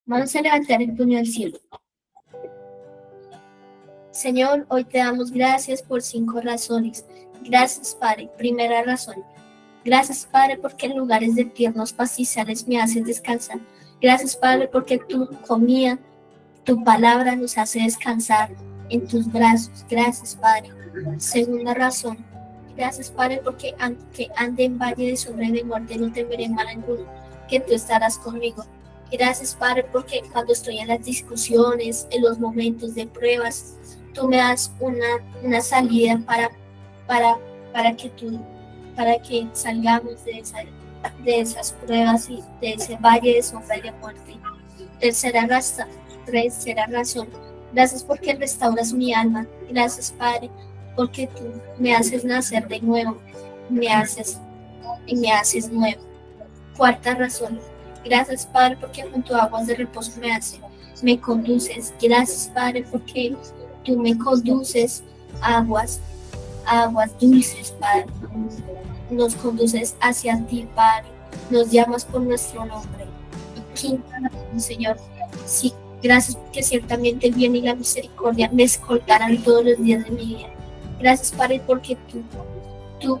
Vamos a levantar el puño al cielo. Señor, hoy te damos gracias por 5 razones. Gracias, Padre. Primera razón. Gracias, Padre, porque en lugares de tiernos pastizales me haces descansar. Gracias, Padre, porque tu comida, tu palabra nos hace descansar en tus brazos. Gracias, Padre. Segunda razón. Gracias, Padre, porque aunque ande en valle de sombra y de muerte, no temeré mal alguno, que tú estarás conmigo. Gracias, Padre, porque cuando estoy en las discusiones, en los momentos de pruebas, tú me das una salida para, para que salgamos de esas pruebas y de ese valle de sombra y de muerte. Tercera razón. Gracias porque restauras mi alma. Gracias, Padre, porque tú me haces nacer de nuevo. Me haces nuevo. Cuarta razón. Gracias, Padre, porque junto a aguas de reposo me conduces. Gracias, Padre, porque tú me conduces a aguas dulces, Padre. Nos conduces hacia ti, Padre. Nos llamas por nuestro nombre. Y quinta razón, Señor. Sí, gracias porque ciertamente el bien y la misericordia me escoltarán todos los días de mi vida. Gracias, Padre, porque tú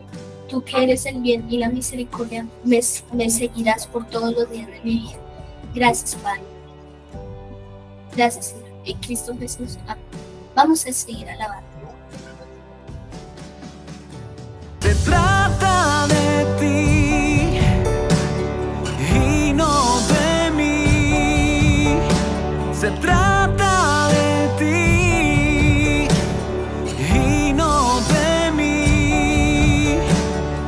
que eres el bien y la misericordia me seguirás por todos los días de mi vida. Gracias, Padre. Gracias, Señor. En Cristo Jesús. Amén. Vamos a seguir alabando. Se trata de ti y no de mí. Se trata de ti y no de mí.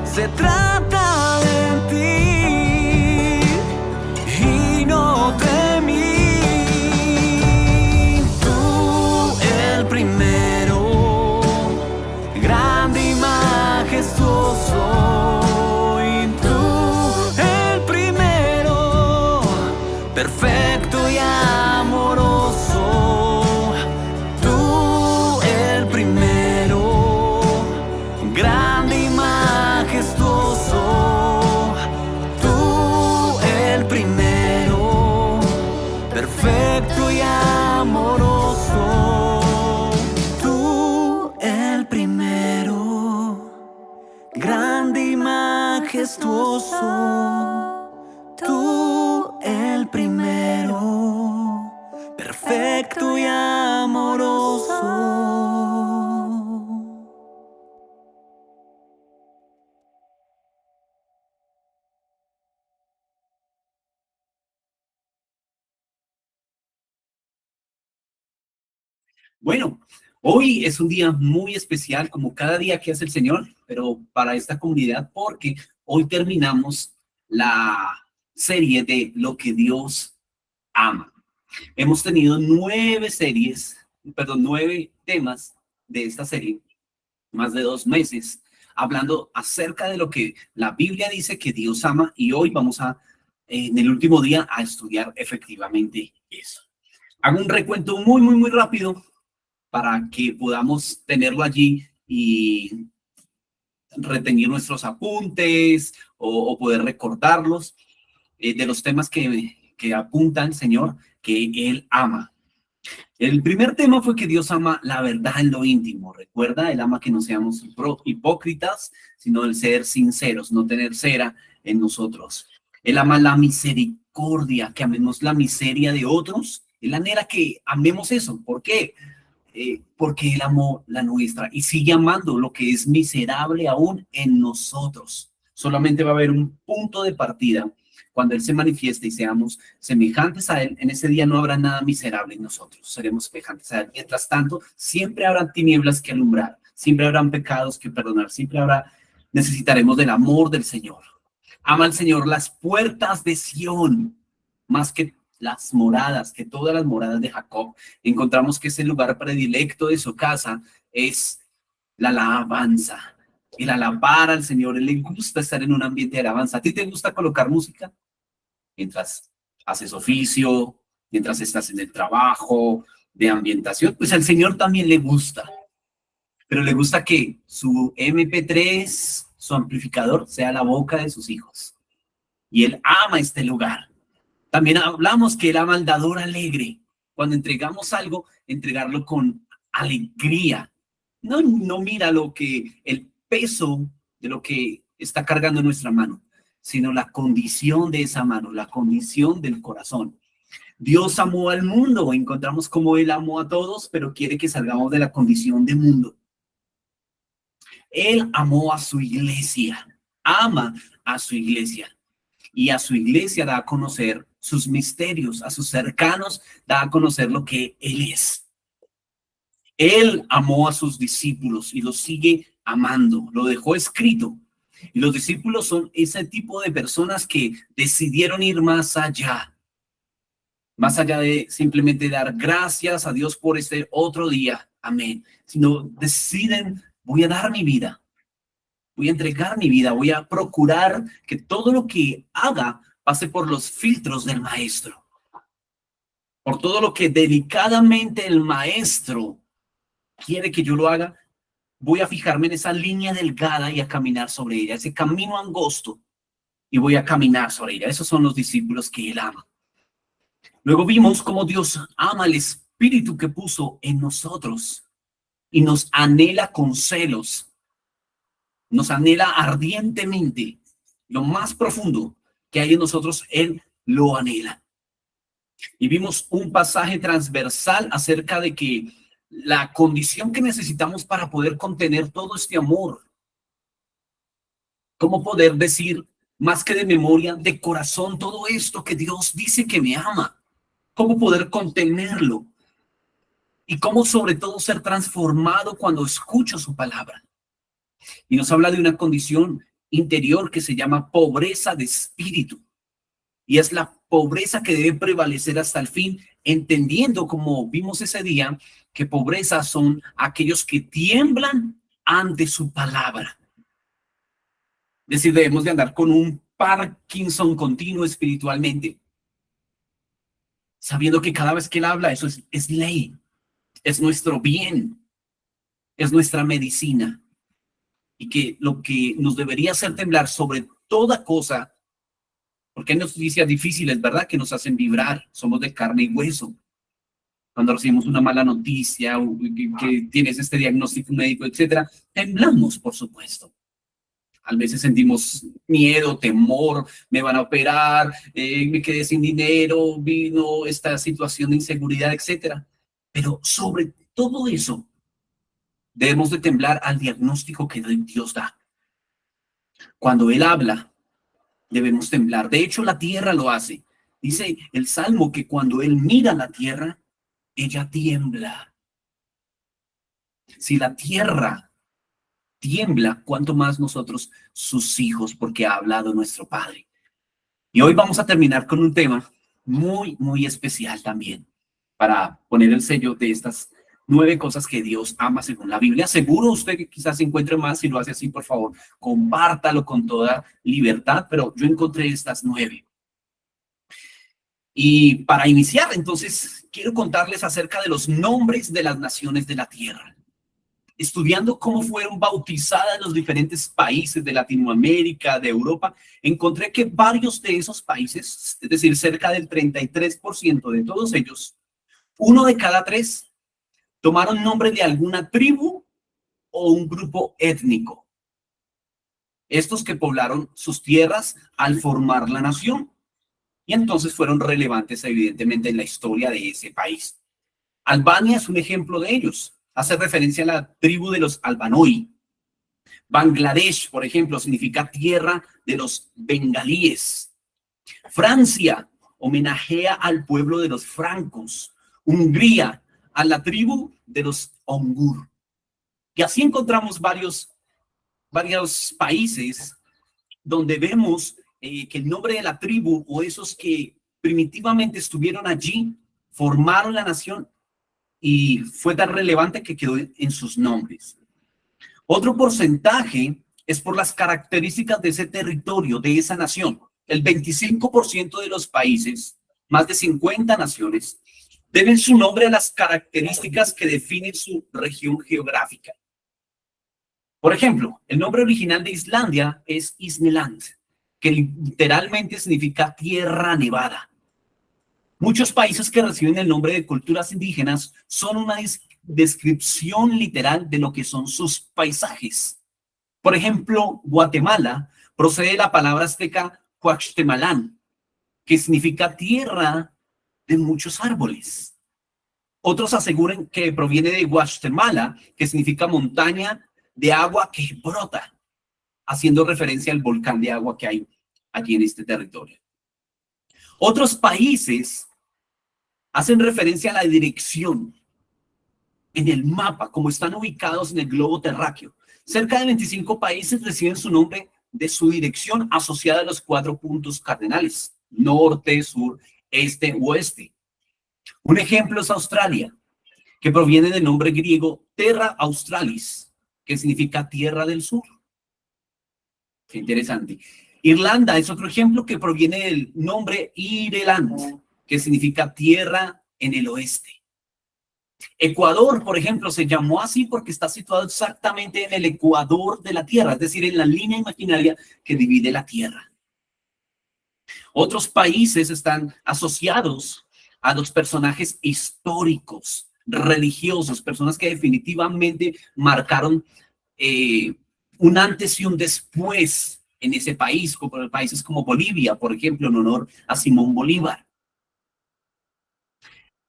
Se trata de ti y no de mí. Tú el primero, grande y majestuoso, y tú el primero, perfecto y amoroso. Tú el primero, grande y majestuoso. Tú el primero, perfecto y amoroso. Tú el primero, grande y majestuoso. Tú el primero, perfecto y amoroso. Bueno, hoy es un día muy especial, como cada día que hace el Señor, pero para esta comunidad, porque hoy terminamos la serie de lo que Dios ama. Hemos tenido 9 temas de esta serie, más de 2 meses, hablando acerca de lo que la Biblia dice que Dios ama, y hoy vamos en el último día, a estudiar efectivamente eso. Hago un recuento muy rápido para que podamos tenerlo allí y retener nuestros apuntes o poder recordarlos, de los temas que apunta el Señor, que Él ama. El primer tema fue que Dios ama la verdad en lo íntimo. Recuerda, Él ama que no seamos hipócritas, sino el ser sinceros, no tener cera en nosotros. Él ama la misericordia, que amemos la miseria de otros. Él anhela que amemos eso. ¿Por qué? Porque Él amó la nuestra y sigue amando lo que es miserable aún en nosotros. Solamente va a haber un punto de partida cuando Él se manifieste y seamos semejantes a Él. En ese día no habrá nada miserable en nosotros, seremos semejantes a Él. Mientras tanto, siempre habrán tinieblas que alumbrar, siempre habrán pecados que perdonar, necesitaremos del amor del Señor. Ama al Señor las puertas de Sión, más que las moradas, que todas las moradas de Jacob. Encontramos que ese lugar predilecto de su casa es la alabanza, el alabar al Señor. Él le gusta estar en un ambiente de alabanza. ¿A ti te gusta colocar música mientras haces oficio, mientras estás en el trabajo de ambientación? Pues al Señor también le gusta, pero le gusta que su MP3, su amplificador, sea la boca de sus hijos. Y Él ama este lugar. También hablamos que era el dador alegre. Cuando entregamos algo, entregarlo con alegría. No mira el peso de lo que está cargando en nuestra mano, sino la condición de esa mano, la condición del corazón. Dios amó al mundo, encontramos cómo Él amó a todos, pero quiere que salgamos de la condición de mundo. Él amó a su iglesia, ama a su iglesia, y a su iglesia da a conocer sus misterios, a sus cercanos da a conocer lo que Él es. Él amó a sus discípulos y los sigue amando, lo dejó escrito. Y los discípulos son ese tipo de personas que decidieron ir más allá de simplemente dar gracias a Dios por este otro día, amén, sino deciden, voy a dar mi vida, voy a entregar mi vida, voy a procurar que todo lo que haga pase por los filtros del maestro, por todo lo que delicadamente el maestro quiere que yo lo haga. Voy a fijarme en esa línea delgada y a caminar sobre ella, ese camino angosto, y voy a caminar sobre ella. Esos son los discípulos que Él ama. Luego vimos cómo Dios ama el espíritu que puso en nosotros y nos anhela con celos, nos anhela ardientemente. Lo más profundo que hay en nosotros, Él lo anhela. Y vimos un pasaje transversal acerca de que la condición que necesitamos para poder contener todo este amor, cómo poder decir más que de memoria, de corazón, todo esto que Dios dice que me ama, cómo poder contenerlo y cómo sobre todo ser transformado cuando escucho su palabra. Y nos habla de una condición interior que se llama pobreza de espíritu. Y es la pobreza que debe prevalecer hasta el fin, entendiendo, como vimos ese día, que pobreza son aquellos que tiemblan ante su palabra. Es decir, debemos de andar con un Parkinson continuo espiritualmente, sabiendo que cada vez que Él habla, eso es ley, es nuestro bien, es nuestra medicina. Y que lo que nos debería hacer temblar sobre toda cosa, porque hay noticias difíciles, ¿verdad?, que nos hacen vibrar, somos de carne y hueso. Cuando recibimos una mala noticia, o que tienes este diagnóstico médico, etcétera, temblamos, por supuesto. A veces sentimos miedo, temor, me van a operar, me quedé sin dinero, vino esta situación de inseguridad, etcétera. Pero sobre todo eso, debemos de temblar al diagnóstico que Dios da. Cuando Él habla, debemos temblar. De hecho, la tierra lo hace. Dice el Salmo que cuando Él mira la tierra, ella tiembla. Si la tierra tiembla, cuánto más nosotros, sus hijos, porque ha hablado nuestro Padre. Y hoy vamos a terminar con un tema muy, muy especial también, para poner el sello de estas 9 cosas que Dios ama según la Biblia. Seguro usted que quizás encuentre más. Si lo hace así, por favor, compártalo con toda libertad, pero yo encontré estas 9. Y para iniciar, entonces, quiero contarles acerca de los nombres de las naciones de la tierra. Estudiando cómo fueron bautizadas los diferentes países de Latinoamérica, de Europa, encontré que varios de esos países, es decir, cerca del 33% de todos ellos, 1 de cada 3, tomaron nombre de alguna tribu o un grupo étnico. Estos que poblaron sus tierras al formar la nación. Y entonces fueron relevantes, evidentemente, en la historia de ese país. Albania es un ejemplo de ellos. Hace referencia a la tribu de los Albanoi. Bangladesh, por ejemplo, significa tierra de los bengalíes. Francia homenajea al pueblo de los francos. Hungría, a la tribu de los Ongur. Y así encontramos varios países donde vemos que el nombre de la tribu o esos que primitivamente estuvieron allí formaron la nación y fue tan relevante que quedó en sus nombres. Otro porcentaje es por las características de ese territorio, de esa nación. El 25% de los países, más de 50 naciones, deben su nombre a las características que definen su región geográfica. Por ejemplo, el nombre original de Islandia es Isneland, que literalmente significa tierra nevada. Muchos países que reciben el nombre de culturas indígenas son una descripción literal de lo que son sus paisajes. Por ejemplo, Guatemala procede de la palabra azteca Huaxtemalán, que significa tierra de muchos árboles. Otros aseguran que proviene de Guatemala, que significa montaña de agua que brota, haciendo referencia al volcán de agua que hay allí en este territorio. Otros países hacen referencia a la dirección en el mapa, como están ubicados en el globo terráqueo. Cerca de 25 países reciben su nombre de su dirección asociada a los 4 puntos cardinales: norte, sur, este, oeste. Un ejemplo es Australia, que proviene del nombre griego Terra Australis, que significa tierra del sur. Qué interesante. Irlanda es otro ejemplo que proviene del nombre Ireland, que significa tierra en el oeste. Ecuador, por ejemplo, se llamó así porque está situado exactamente en el ecuador de la Tierra, es decir, en la línea imaginaria que divide la Tierra. Otros países están asociados a los personajes históricos, religiosos, personas que definitivamente marcaron un antes y un después en ese país, como países como Bolivia, por ejemplo, en honor a Simón Bolívar.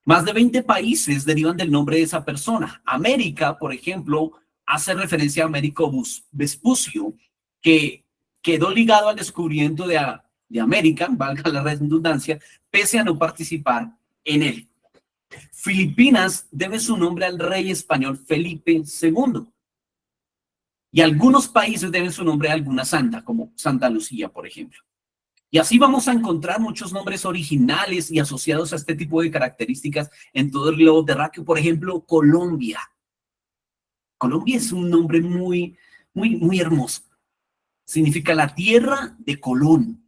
Más de 20 países derivan del nombre de esa persona. América, por ejemplo, hace referencia a Américo Vespucio, que quedó ligado al descubrimiento de América, valga la redundancia, pese a no participar en él. Filipinas debe su nombre al rey español Felipe II. Y algunos países deben su nombre a alguna santa, como Santa Lucía, por ejemplo. Y así vamos a encontrar muchos nombres originales y asociados a este tipo de características en todo el globo terráqueo. Por ejemplo, Colombia. Colombia es un nombre muy hermoso. Significa la tierra de Colón.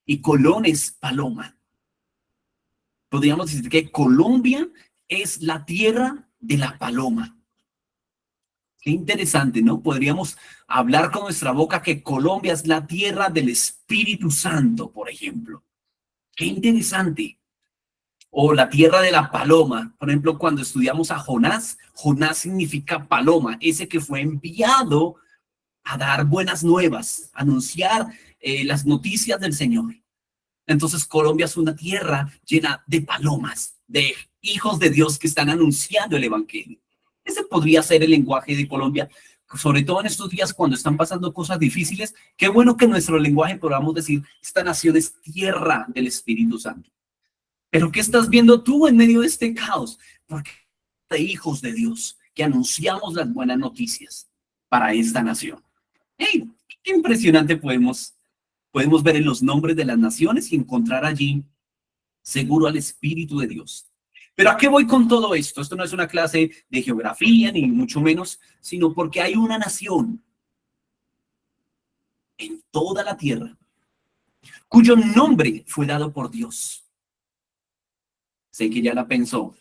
Y Colón es paloma. Podríamos decir que Colombia es la tierra de la paloma. Qué interesante, ¿no? Podríamos hablar con nuestra boca que Colombia es la tierra del Espíritu Santo, por ejemplo. Qué interesante. O la tierra de la paloma. Por ejemplo, cuando estudiamos a Jonás, Jonás significa paloma, ese que fue enviado a dar buenas nuevas, anunciar las noticias del Señor. Entonces, Colombia es una tierra llena de palomas, de hijos de Dios que están anunciando el evangelio. Ese podría ser el lenguaje de Colombia, sobre todo en estos días cuando están pasando cosas difíciles. Qué bueno que en nuestro lenguaje podamos decir, esta nación es tierra del Espíritu Santo. Pero ¿qué estás viendo tú en medio de este caos? Porque de hijos de Dios que anunciamos las buenas noticias para esta nación. ¡Hey! Qué impresionante podemos ver en los nombres de las naciones y encontrar allí seguro al Espíritu de Dios. Pero ¿a qué voy con todo esto? Esto no es una clase de geografía, ni mucho menos, sino porque hay una nación en toda la tierra cuyo nombre fue dado por Dios. Sé que ya la pensó.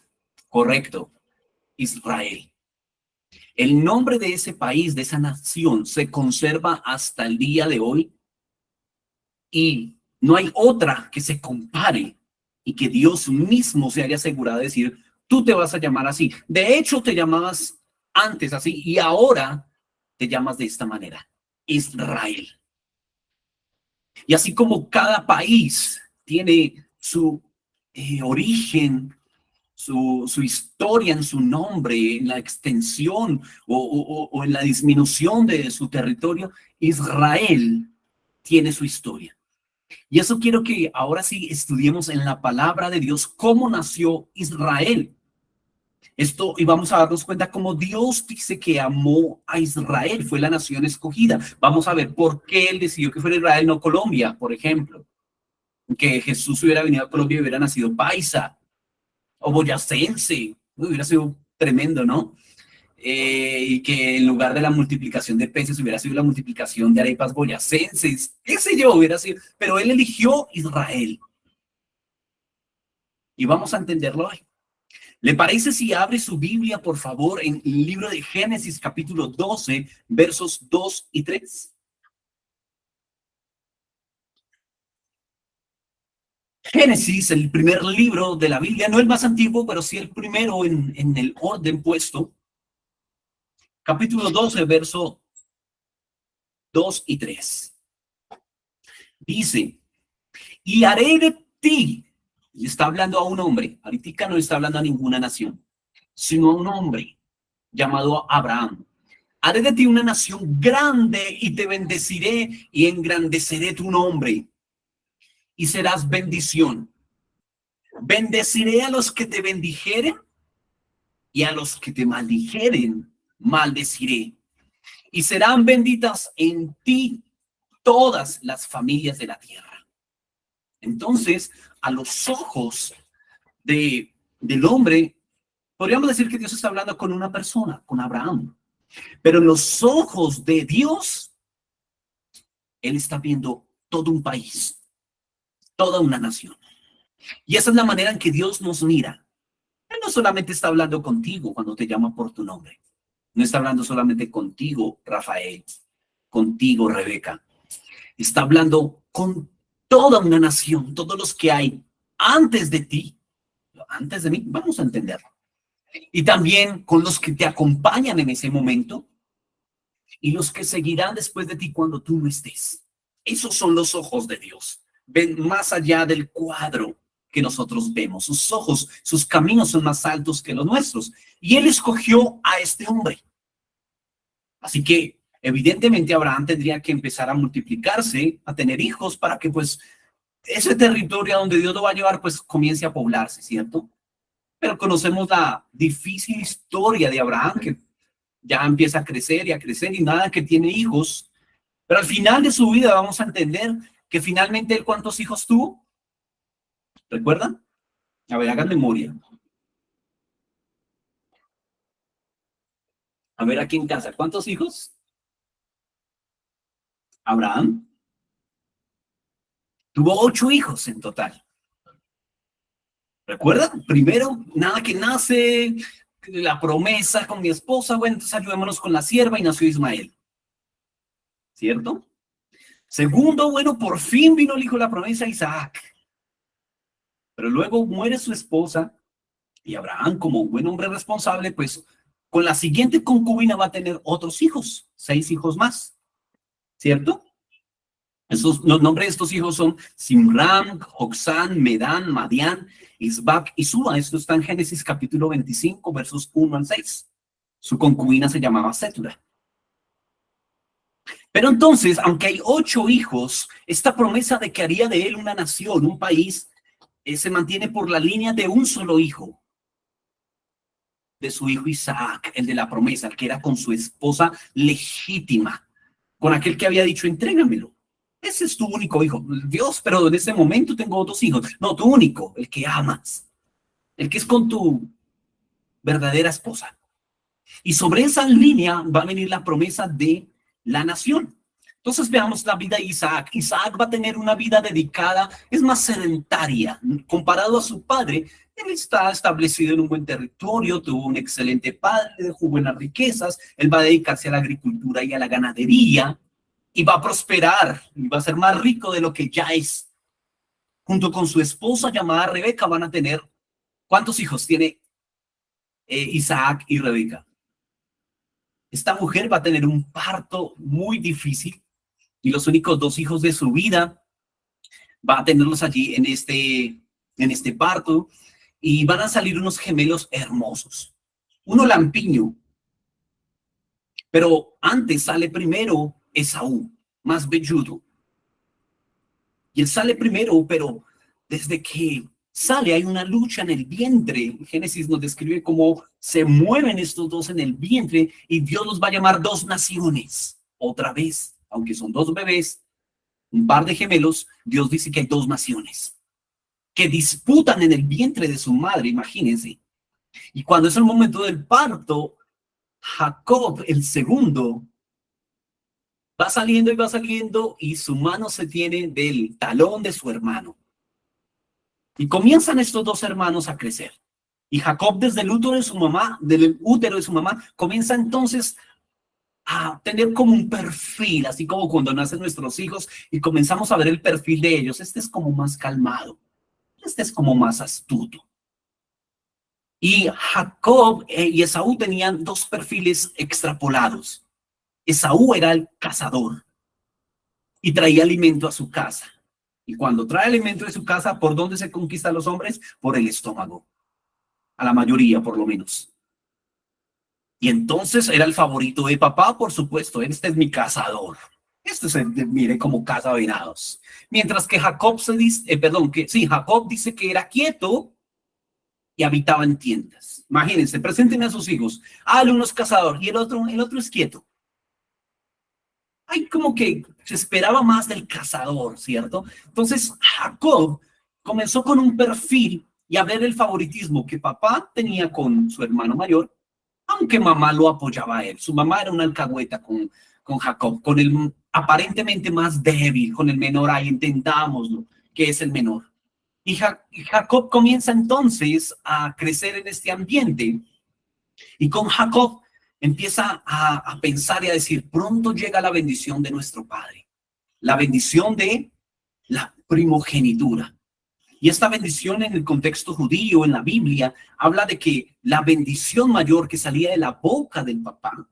Correcto. Israel. El nombre de ese país, de esa nación, se conserva hasta el día de hoy y no hay otra que se compare y que Dios mismo se haya asegurado de decir, tú te vas a llamar así. De hecho, te llamabas antes así y ahora te llamas de esta manera, Israel. Y así como cada país tiene su origen, su historia en su nombre, en la extensión o en la disminución de su territorio, Israel tiene su historia. Y eso quiero que ahora sí estudiemos en la palabra de Dios cómo nació Israel. Esto, y vamos a darnos cuenta cómo Dios dice que amó a Israel, fue la nación escogida. Vamos a ver por qué él decidió que fuera Israel, no Colombia, por ejemplo. Que Jesús hubiera venido a Colombia y hubiera nacido paisa o boyacense, hubiera sido tremendo, ¿no? Y que en lugar de la multiplicación de peces hubiera sido la multiplicación de arepas boyacenses, qué sé yo, hubiera sido, pero él eligió Israel. Y vamos a entenderlo hoy. ¿Le parece si abre su Biblia, por favor, en el libro de Génesis, capítulo 12, versos 2 y 3? Génesis, el primer libro de la Biblia, no el más antiguo, pero sí el primero en el orden puesto. Capítulo 12, verso 2 y 3. Dice, y haré de ti, y está hablando a un hombre, ahorita no está hablando a ninguna nación, sino a un hombre llamado Abraham. Haré de ti una nación grande y te bendeciré y engrandeceré tu nombre y serás bendición. Bendeciré a los que te bendijeren y a los que te maldijeren, maldeciré. Y serán benditas en ti todas las familias de la tierra. Entonces, a los ojos del hombre, podríamos decir que Dios está hablando con una persona, con Abraham. Pero en los ojos de Dios, Él está viendo todo un país, toda una nación. Y esa es la manera en que Dios nos mira. Él no solamente está hablando contigo cuando te llama por tu nombre. No está hablando solamente contigo, Rafael, contigo, Rebeca. Está hablando con toda una nación, todos los que hay antes de ti, antes de mí, vamos a entenderlo. Y también con los que te acompañan en ese momento y los que seguirán después de ti cuando tú no estés. Esos son los ojos de Dios. Ven más allá del cuadro que nosotros vemos. Sus ojos, sus caminos son más altos que los nuestros. Y Él escogió a este hombre. Así que, evidentemente, Abraham tendría que empezar a multiplicarse, a tener hijos, para que, pues, ese territorio a donde Dios lo va a llevar, pues, comience a poblarse, ¿cierto? Pero conocemos la difícil historia de Abraham, que ya empieza a crecer y nada que tiene hijos. Pero al final de su vida vamos a entender que finalmente él, ¿cuántos hijos tuvo? ¿Recuerdan? A ver, hagan memoria. A ver, aquí en casa, ¿cuántos hijos? Abraham tuvo 8 hijos en total. ¿Recuerdan? Primero, nada que nace, la promesa con mi esposa, bueno, entonces ayudémonos con la sierva y nació Ismael. ¿Cierto? Segundo, bueno, por fin vino el hijo de la promesa, Isaac. Pero luego muere su esposa y Abraham, como buen hombre responsable, pues con la siguiente concubina va a tener otros hijos, 6 hijos más. ¿Cierto? Los nombres de estos hijos son Simram, Joksán, Medán, Madián, Isbac y Sua. Esto está en Génesis capítulo 25, versos 1 al 6. Su concubina se llamaba Sétura. Pero entonces, aunque hay 8 hijos, esta promesa de que haría de él una nación, un país, se mantiene por la línea de un solo hijo, de su hijo Isaac, el de la promesa, el que era con su esposa legítima, con aquel que había dicho, entrégamelo. Ese es tu único hijo. Dios, pero en este momento tengo 2 hijos. No, tu único, el que amas, el que es con tu verdadera esposa. Y sobre esa línea va a venir la promesa de la nación. Entonces veamos la vida de Isaac. Isaac va a tener una vida dedicada, es más sedentaria. Comparado a su padre, él está establecido en un buen territorio, tuvo un excelente padre, dejó buenas riquezas, él va a dedicarse a la agricultura y a la ganadería, y va a prosperar, y va a ser más rico de lo que ya es. Junto con su esposa llamada Rebeca van a tener, ¿cuántos hijos tiene Isaac y Rebeca? Esta mujer va a tener un parto muy difícil y los únicos 2 hijos de su vida va a tenerlos allí en este parto y van a salir unos gemelos hermosos. Uno lampiño, pero antes sale primero Esaú, más velludo. Y él sale primero, pero desde que sale hay una lucha en el vientre. Génesis nos describe cómo se mueven estos 2 en el vientre y Dios los va a llamar 2 naciones. Otra vez, aunque son 2 bebés, un par de gemelos, Dios dice que hay 2 naciones que disputan en el vientre de su madre, imagínense. Y cuando es el momento del parto, Jacob, el segundo, va saliendo y su mano se tiene del talón de su hermano. Y comienzan estos 2 hermanos a crecer. Y Jacob desde el útero de su mamá, comienza entonces a tener como un perfil, así como cuando nacen nuestros hijos y comenzamos a ver el perfil de ellos. Este es como más calmado. este es como más astuto. Y Jacob y Esaú tenían dos perfiles extrapolados. Esaú era el cazador y traía alimento a su casa. Y cuando trae alimento de su casa, ¿por dónde se conquista a los hombres? Por el estómago. A la mayoría, por lo menos. Y entonces era el favorito de papá, por supuesto. Este es mi cazador. Este se mire como caza venados. Mientras que Jacob Jacob dice que era quieto y habitaba en tiendas. Imagínense, presenten a sus hijos. Uno es cazador y el otro es quieto. Hay como que se esperaba más del cazador, ¿cierto? Entonces Jacob comenzó con un perfil y a ver el favoritismo que papá tenía con su hermano mayor, aunque mamá lo apoyaba a él. Su mamá era una alcahueta con Jacob, con el aparentemente más débil, con el menor, ahí entendámoslo, que es el menor. Y Jacob comienza entonces a crecer en este ambiente. Y con Jacob empieza a pensar y a decir, pronto llega la bendición de nuestro Padre. La bendición de la primogenitura. Y esta bendición en el contexto judío, en la Biblia, habla de que la bendición mayor que salía de la boca del papá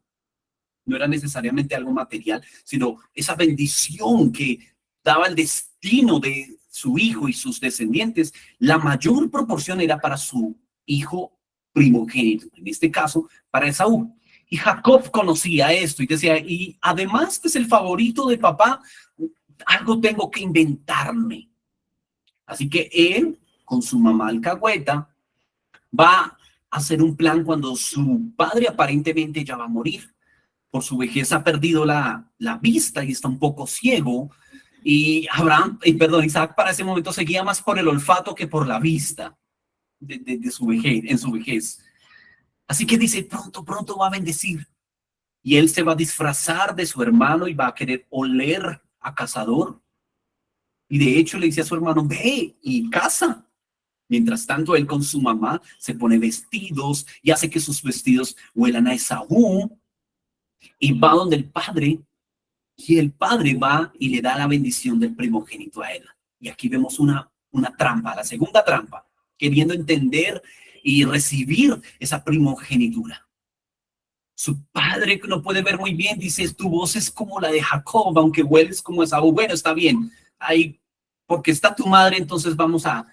no era necesariamente algo material, sino esa bendición que daba el destino de su hijo y sus descendientes. La mayor proporción era para su hijo primogénito, en este caso para Esaú. Y Jacob conocía esto y decía, y además que es el favorito de papá, algo tengo que inventarme. Así que él, con su mamá alcahueta, va a hacer un plan cuando su padre aparentemente ya va a morir. Por su vejez ha perdido la vista y está un poco ciego. Y Isaac para ese momento seguía más por el olfato que por la vista de su vejez, en su vejez. Así que dice, pronto va a bendecir. Y él se va a disfrazar de su hermano y va a querer oler a cazador. Y de hecho le dice a su hermano, ve y caza. Mientras tanto, él con su mamá se pone vestidos y hace que sus vestidos huelan a Esaú. Y va donde el padre, y el padre va y le da la bendición del primogénito a él. Y aquí vemos una trampa, la segunda trampa, queriendo entender y recibir esa primogenitura. Su padre, que no puede ver muy bien, dice, tu voz es como la de Jacob, aunque hueles como Esaú. Bueno, está bien, ahí, porque está tu madre, entonces vamos a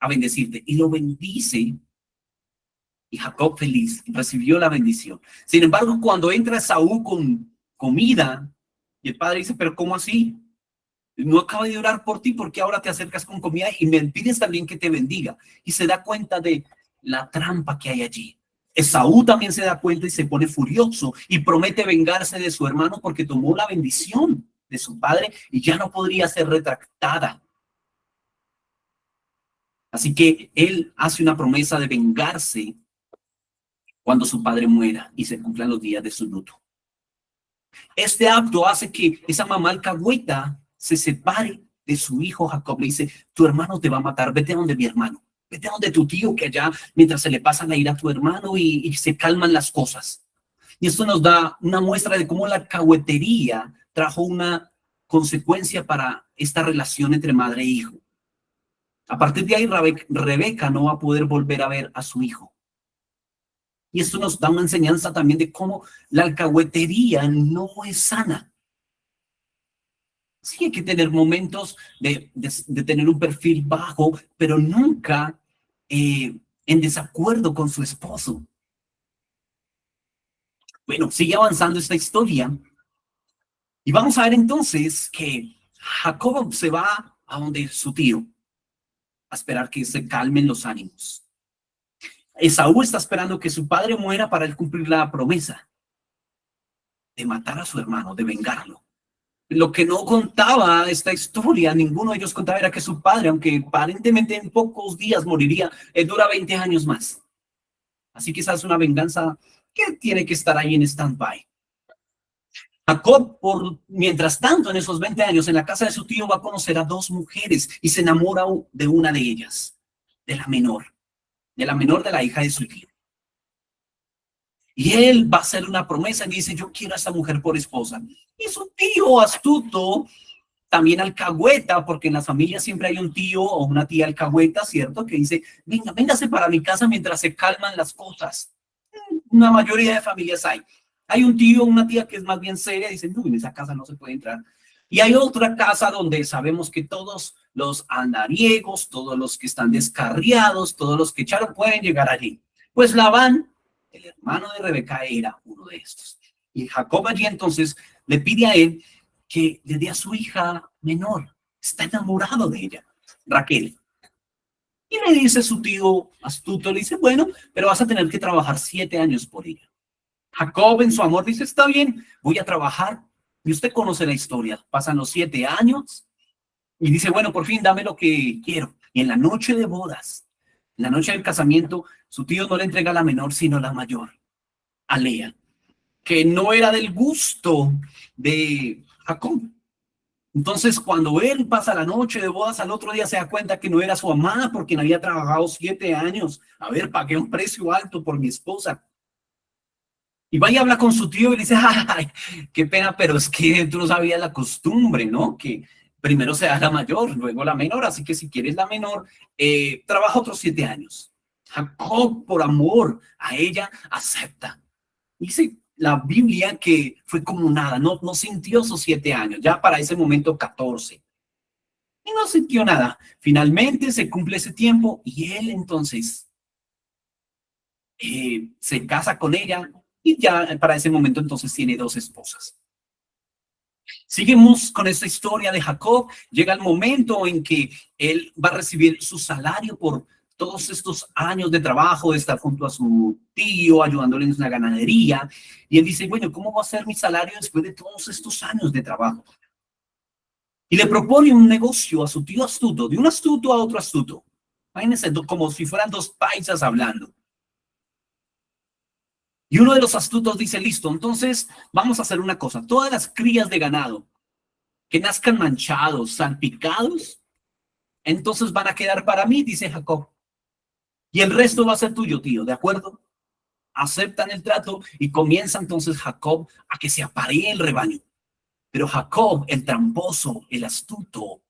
bendecirte. Y lo bendice. Y Jacob feliz recibió la bendición. Sin embargo, cuando entra Esaú con comida, y el padre dice, pero ¿cómo así? No acabo de orar por ti porque ahora te acercas con comida y me pides también que te bendiga. Y se da cuenta de la trampa que hay allí. Esaú también se da cuenta y se pone furioso y promete vengarse de su hermano porque tomó la bendición de su padre y ya no podría ser retractada. Así que él hace una promesa de vengarse cuando su padre muera y se cumplan los días de su luto. Este acto hace que esa mamá alcahueta se separe de su hijo Jacob. Le dice, tu hermano te va a matar, vete a donde mi hermano, vete a donde tu tío, que allá mientras se le pasa la ira a tu hermano y se calman las cosas. Y esto nos da una muestra de cómo la alcahuetería trajo una consecuencia para esta relación entre madre e hijo. A partir de ahí, Rebeca no va a poder volver a ver a su hijo. Y esto nos da una enseñanza también de cómo la alcahuetería no es sana. Sí hay que tener momentos de tener un perfil bajo, pero nunca en desacuerdo con su esposo. Bueno, sigue avanzando esta historia. Y vamos a ver entonces que Jacob se va a donde su tío, a esperar que se calmen los ánimos. Esaú está esperando que su padre muera para él cumplir la promesa de matar a su hermano, de vengarlo. Lo que no contaba esta historia, ninguno de ellos contaba, era que su padre, aunque aparentemente en pocos días moriría, dura 20 años más. Así que esa es una venganza que tiene que estar ahí en stand-by. Jacob, mientras tanto, en esos 20 años, en la casa de su tío, va a conocer a dos mujeres y se enamora de una de ellas, de la menor de la hija de su tío. Y él va a hacer una promesa y dice, yo quiero a esta mujer por esposa. Y su tío astuto también alcahueta, porque en las familias siempre hay un tío o una tía alcahueta, ¿cierto? Que dice, venga, véngase para mi casa mientras se calman las cosas. Una mayoría de familias hay. Hay un tío o una tía que es más bien seria, dicen, no, en esa casa no se puede entrar. Y hay otra casa donde sabemos que todos los andariegos, todos los que están descarriados, todos los que echaron pueden llegar allí. Pues Labán, el hermano de Rebeca, era uno de estos. Y Jacob allí entonces le pide a él que le dé a su hija menor. Está enamorado de ella, Raquel. Y le dice su tío astuto, le dice, bueno, pero vas a tener que trabajar 7 años por ella. Jacob en su amor dice, está bien, voy a trabajar. Y usted conoce la historia. Pasan los 7 años y dice, bueno, por fin dame lo que quiero. Y en la noche de bodas, en la noche del casamiento, su tío no le entrega la menor, sino la mayor, a Lea, que no era del gusto de Jacob. Entonces, cuando él pasa la noche de bodas, al otro día se da cuenta que no era su amada porque no había trabajado 7 años. A ver, pagué un precio alto por mi esposa. Y va y habla con su tío y le dice, ay, qué pena, pero es que tú no sabías la costumbre, ¿no? Que primero se da la mayor, luego la menor, así que si quieres la menor, trabaja otros 7 años. Jacob, por amor a ella, acepta. Dice la Biblia que fue como nada, no sintió esos 7 años, ya para ese momento 14. Y no sintió nada. Finalmente se cumple ese tiempo y él entonces se casa con ella y ya para ese momento entonces tiene 2 esposas. Seguimos con esta historia de Jacob. Llega el momento en que él va a recibir su salario por todos estos años de trabajo, de estar junto a su tío, ayudándole en la ganadería. Y él dice, bueno, ¿cómo va a ser mi salario después de todos estos años de trabajo? Y le propone un negocio a su tío astuto, de un astuto a otro astuto. Imagínense, como si fueran 2 paisas hablando. Y uno de los astutos dice, listo, entonces vamos a hacer una cosa. Todas las crías de ganado que nazcan manchados, salpicados, entonces van a quedar para mí, dice Jacob. Y el resto va a ser tuyo, tío, ¿de acuerdo? Aceptan el trato y comienza entonces Jacob a que se aparee el rebaño. Pero Jacob, el tramposo, el astuto,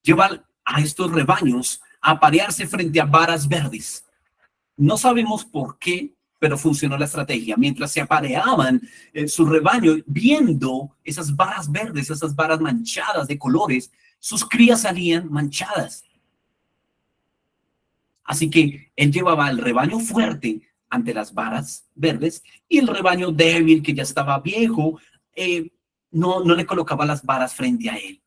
lleva a estos rebaños a aparearse frente a varas verdes. No sabemos por qué, pero funcionó la estrategia. Mientras se apareaban su rebaño, viendo esas varas verdes, esas varas manchadas de colores, sus crías salían manchadas. Así que él llevaba el rebaño fuerte ante las varas verdes y el rebaño débil, que ya estaba viejo, no le colocaba las varas frente a él.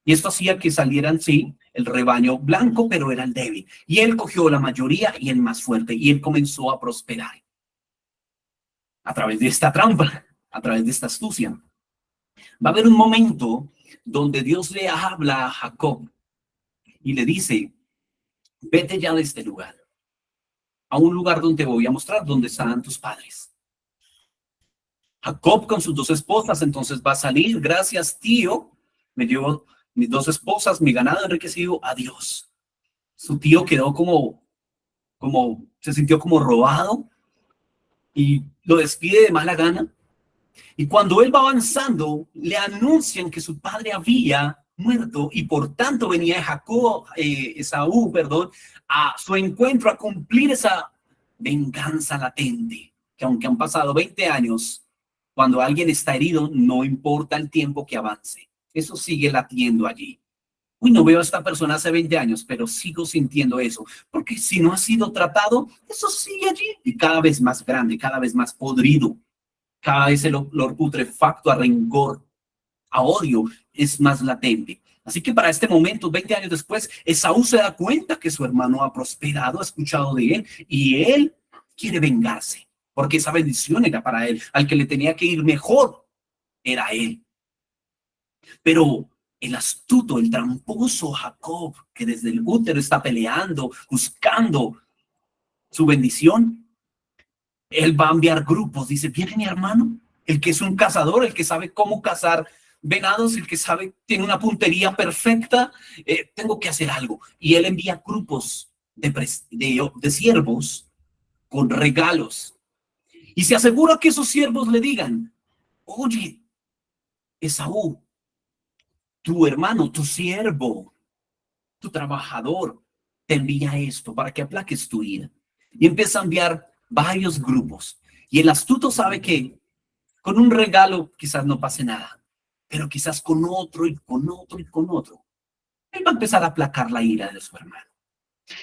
Y esto hacía que salieran, sí, el rebaño blanco, pero era el débil. Y él cogió la mayoría y el más fuerte, y él comenzó a prosperar. A través de esta trampa, a través de esta astucia. Va a haber un momento donde Dios le habla a Jacob y le dice, vete ya de este lugar, a un lugar donde te voy a mostrar dónde están tus padres. Jacob con sus 2 esposas, entonces va a salir, gracias tío, me llevo mis 2 esposas, mi ganado enriquecido, adiós. Su tío quedó se sintió como robado y lo despide de mala gana. Y cuando él va avanzando, le anuncian que su padre había muerto y por tanto venía Esaú, a su encuentro a cumplir esa venganza latente, que aunque han pasado 20 años, cuando alguien está herido, no importa el tiempo que avance. Eso sigue latiendo allí. Uy, no veo a esta persona hace 20 años, pero sigo sintiendo eso. Porque si no ha sido tratado, eso sigue allí. Y cada vez más grande, cada vez más podrido. Cada vez el olor putrefacto a rencor, a odio, es más latente. Así que para este momento, 20 años después, Esaú se da cuenta que su hermano ha prosperado, ha escuchado de él, y él quiere vengarse. Porque esa bendición era para él. Al que le tenía que ir mejor era él. Pero el astuto, el tramposo Jacob, que desde el útero está peleando, buscando su bendición, él va a enviar grupos. Dice, viene mi hermano, el que es un cazador, el que sabe cómo cazar venados, el que sabe, tiene una puntería perfecta, tengo que hacer algo. Y él envía grupos de siervos con regalos. Y se asegura que esos siervos le digan, oye, Esaú, tu hermano, tu siervo, tu trabajador, te envía esto para que aplaques tu ira. Y empieza a enviar varios grupos. Y el astuto sabe que con un regalo quizás no pase nada, pero quizás con otro y con otro y con otro, él va a empezar a aplacar la ira de su hermano.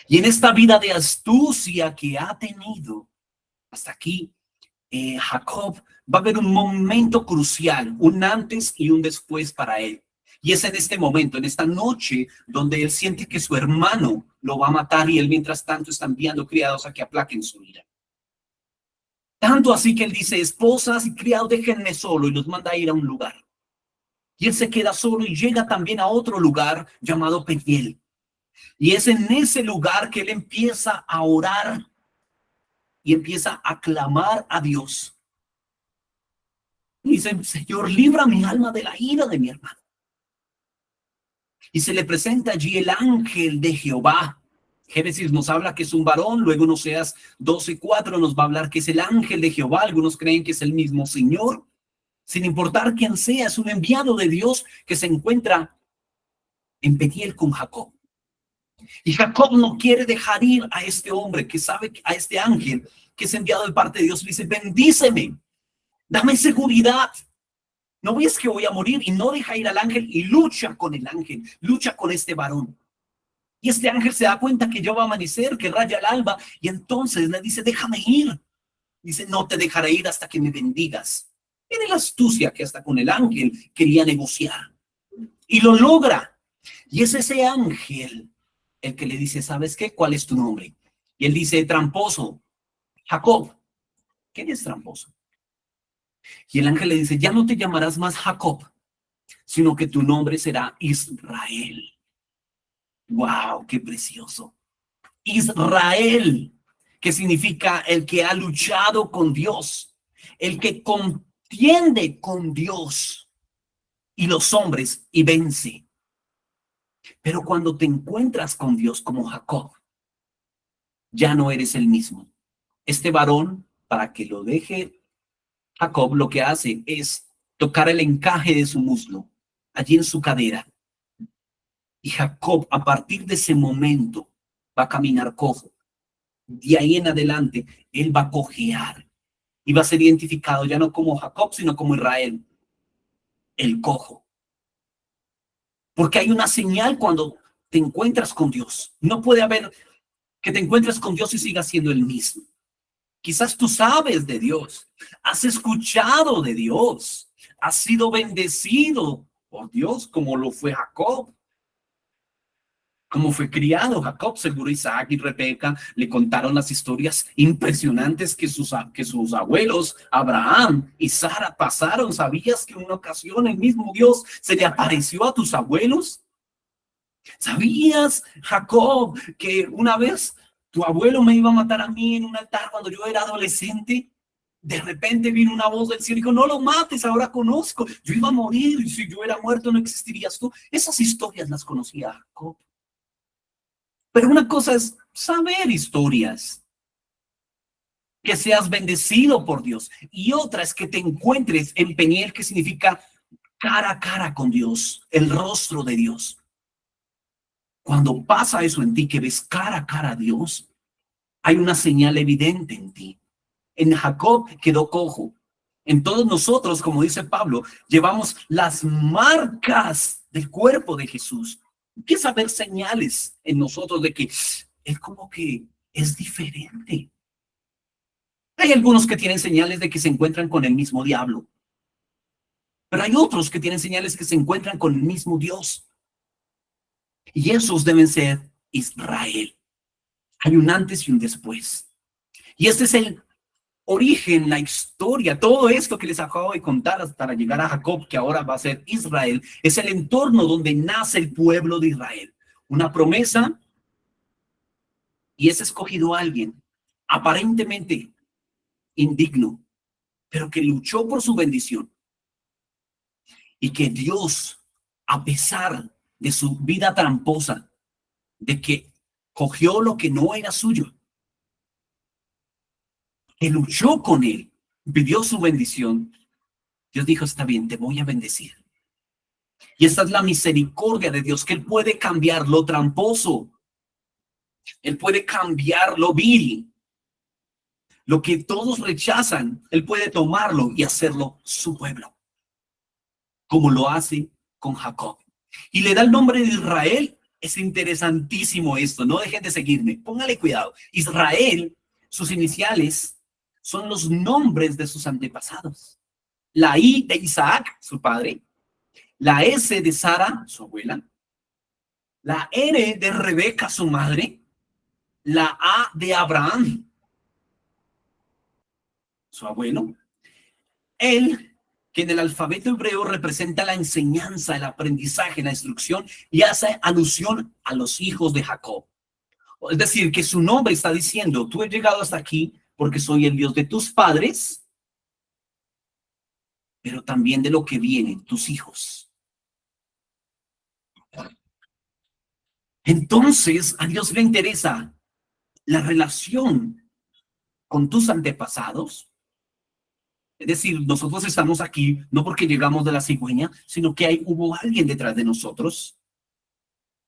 Y en esta vida de astucia que ha tenido hasta aquí, Jacob, va a haber un momento crucial, un antes y un después para él. Y es en este momento, en esta noche, donde él siente que su hermano lo va a matar y él mientras tanto está enviando criados a que aplaquen su ira. Tanto así que él dice, esposas y criados, déjenme solo, y los manda a ir a un lugar. Y él se queda solo y llega también a otro lugar llamado Peniel. Y es en ese lugar que él empieza a orar y empieza a clamar a Dios. Y dice, Señor, libra mi alma de la ira de mi hermano. Y se le presenta allí el ángel de Jehová. Génesis nos habla que es un varón, luego en Oseas 12:4 nos va a hablar que es el ángel de Jehová. Algunos creen que es el mismo Señor. Sin importar quién sea, es un enviado de Dios que se encuentra en Peniel con Jacob. Y Jacob no quiere dejar ir a este hombre que sabe, a este ángel que es enviado de parte de Dios. Le dice, bendíceme, dame seguridad. ¿No ves que voy a morir? Y no deja ir al ángel y lucha con el ángel, lucha con este varón. Y este ángel se da cuenta que ya va a amanecer, que raya el alba, y entonces le dice, déjame ir. Dice, no te dejaré ir hasta que me bendigas. Tiene la astucia que hasta con el ángel quería negociar. Y lo logra. Y es ese ángel el que le dice, ¿sabes qué? ¿Cuál es tu nombre? Y él dice, tramposo, Jacob. ¿Quién es tramposo? Y el ángel le dice, ya no te llamarás más Jacob, sino que tu nombre será Israel. ¡Wow! ¡Qué precioso! Israel, que significa el que ha luchado con Dios, el que contiende con Dios y los hombres y vence. Pero cuando te encuentras con Dios como Jacob, ya no eres el mismo. Este varón, para que lo deje Jacob, lo que hace es tocar el encaje de su muslo, allí en su cadera. Y Jacob, a partir de ese momento, va a caminar cojo. De ahí en adelante, él va a cojear. Y va a ser identificado ya no como Jacob, sino como Israel, el cojo. Porque hay una señal cuando te encuentras con Dios. No puede haber que te encuentres con Dios y sigas siendo el mismo. Quizás tú sabes de Dios, has escuchado de Dios, has sido bendecido por Dios como lo fue Jacob, como fue criado Jacob. Seguro Isaac y Rebeca le contaron las historias impresionantes que sus abuelos Abraham y Sara pasaron. ¿Sabías que en una ocasión el mismo Dios se le apareció a tus abuelos? ¿Sabías, Jacob, que una vez tu abuelo me iba a matar a mí en un altar cuando yo era adolescente? De repente vino una voz del cielo y dijo, no lo mates, ahora conozco. Yo iba a morir y si yo era muerto no existirías tú. Esas historias las conocía Jacob. Pero una cosa es saber historias, que seas bendecido por Dios. Y otra es que te encuentres en Peniel, que significa cara a cara con Dios, el rostro de Dios. Cuando pasa eso en ti, que ves cara a cara a Dios, hay una señal evidente en ti. En Jacob quedó cojo. En todos nosotros, como dice Pablo, llevamos las marcas del cuerpo de Jesús. Empieza a haber señales en nosotros de que él como que es diferente. Hay algunos que tienen señales de que se encuentran con el mismo diablo. Pero hay otros que tienen señales que se encuentran con el mismo Dios. Y esos deben ser Israel. Hay un antes y un después. Y este es el origen, la historia, todo esto que les acabo de contar hasta llegar a Jacob, que ahora va a ser Israel, es el entorno donde nace el pueblo de Israel. Una promesa, y es escogido a alguien aparentemente indigno, pero que luchó por su bendición. Y que Dios, a pesar de su vida tramposa, de que cogió lo que no era suyo, que luchó con él, pidió su bendición, Dios dijo, está bien, te voy a bendecir. Y esta es la misericordia de Dios, que Él puede cambiar lo tramposo. Él puede cambiar lo vil. Lo que todos rechazan, Él puede tomarlo y hacerlo su pueblo. Como lo hace con Jacob. Y le da el nombre de Israel. Es interesantísimo esto. No dejen de seguirme. Póngale cuidado. Israel, sus iniciales son los nombres de sus antepasados. La I de Isaac, su padre. La S de Sara, su abuela. La R de Rebeca, su madre. La A de Abraham, su abuelo. El que en el alfabeto hebreo representa la enseñanza, el aprendizaje, la instrucción, y hace alusión a los hijos de Jacob. Es decir, que su nombre está diciendo, tú has llegado hasta aquí porque soy el Dios de tus padres, pero también de lo que vienen, tus hijos. Entonces, a Dios le interesa la relación con tus antepasados. Es decir, nosotros estamos aquí no porque llegamos de la cigüeña, sino que hubo alguien detrás de nosotros.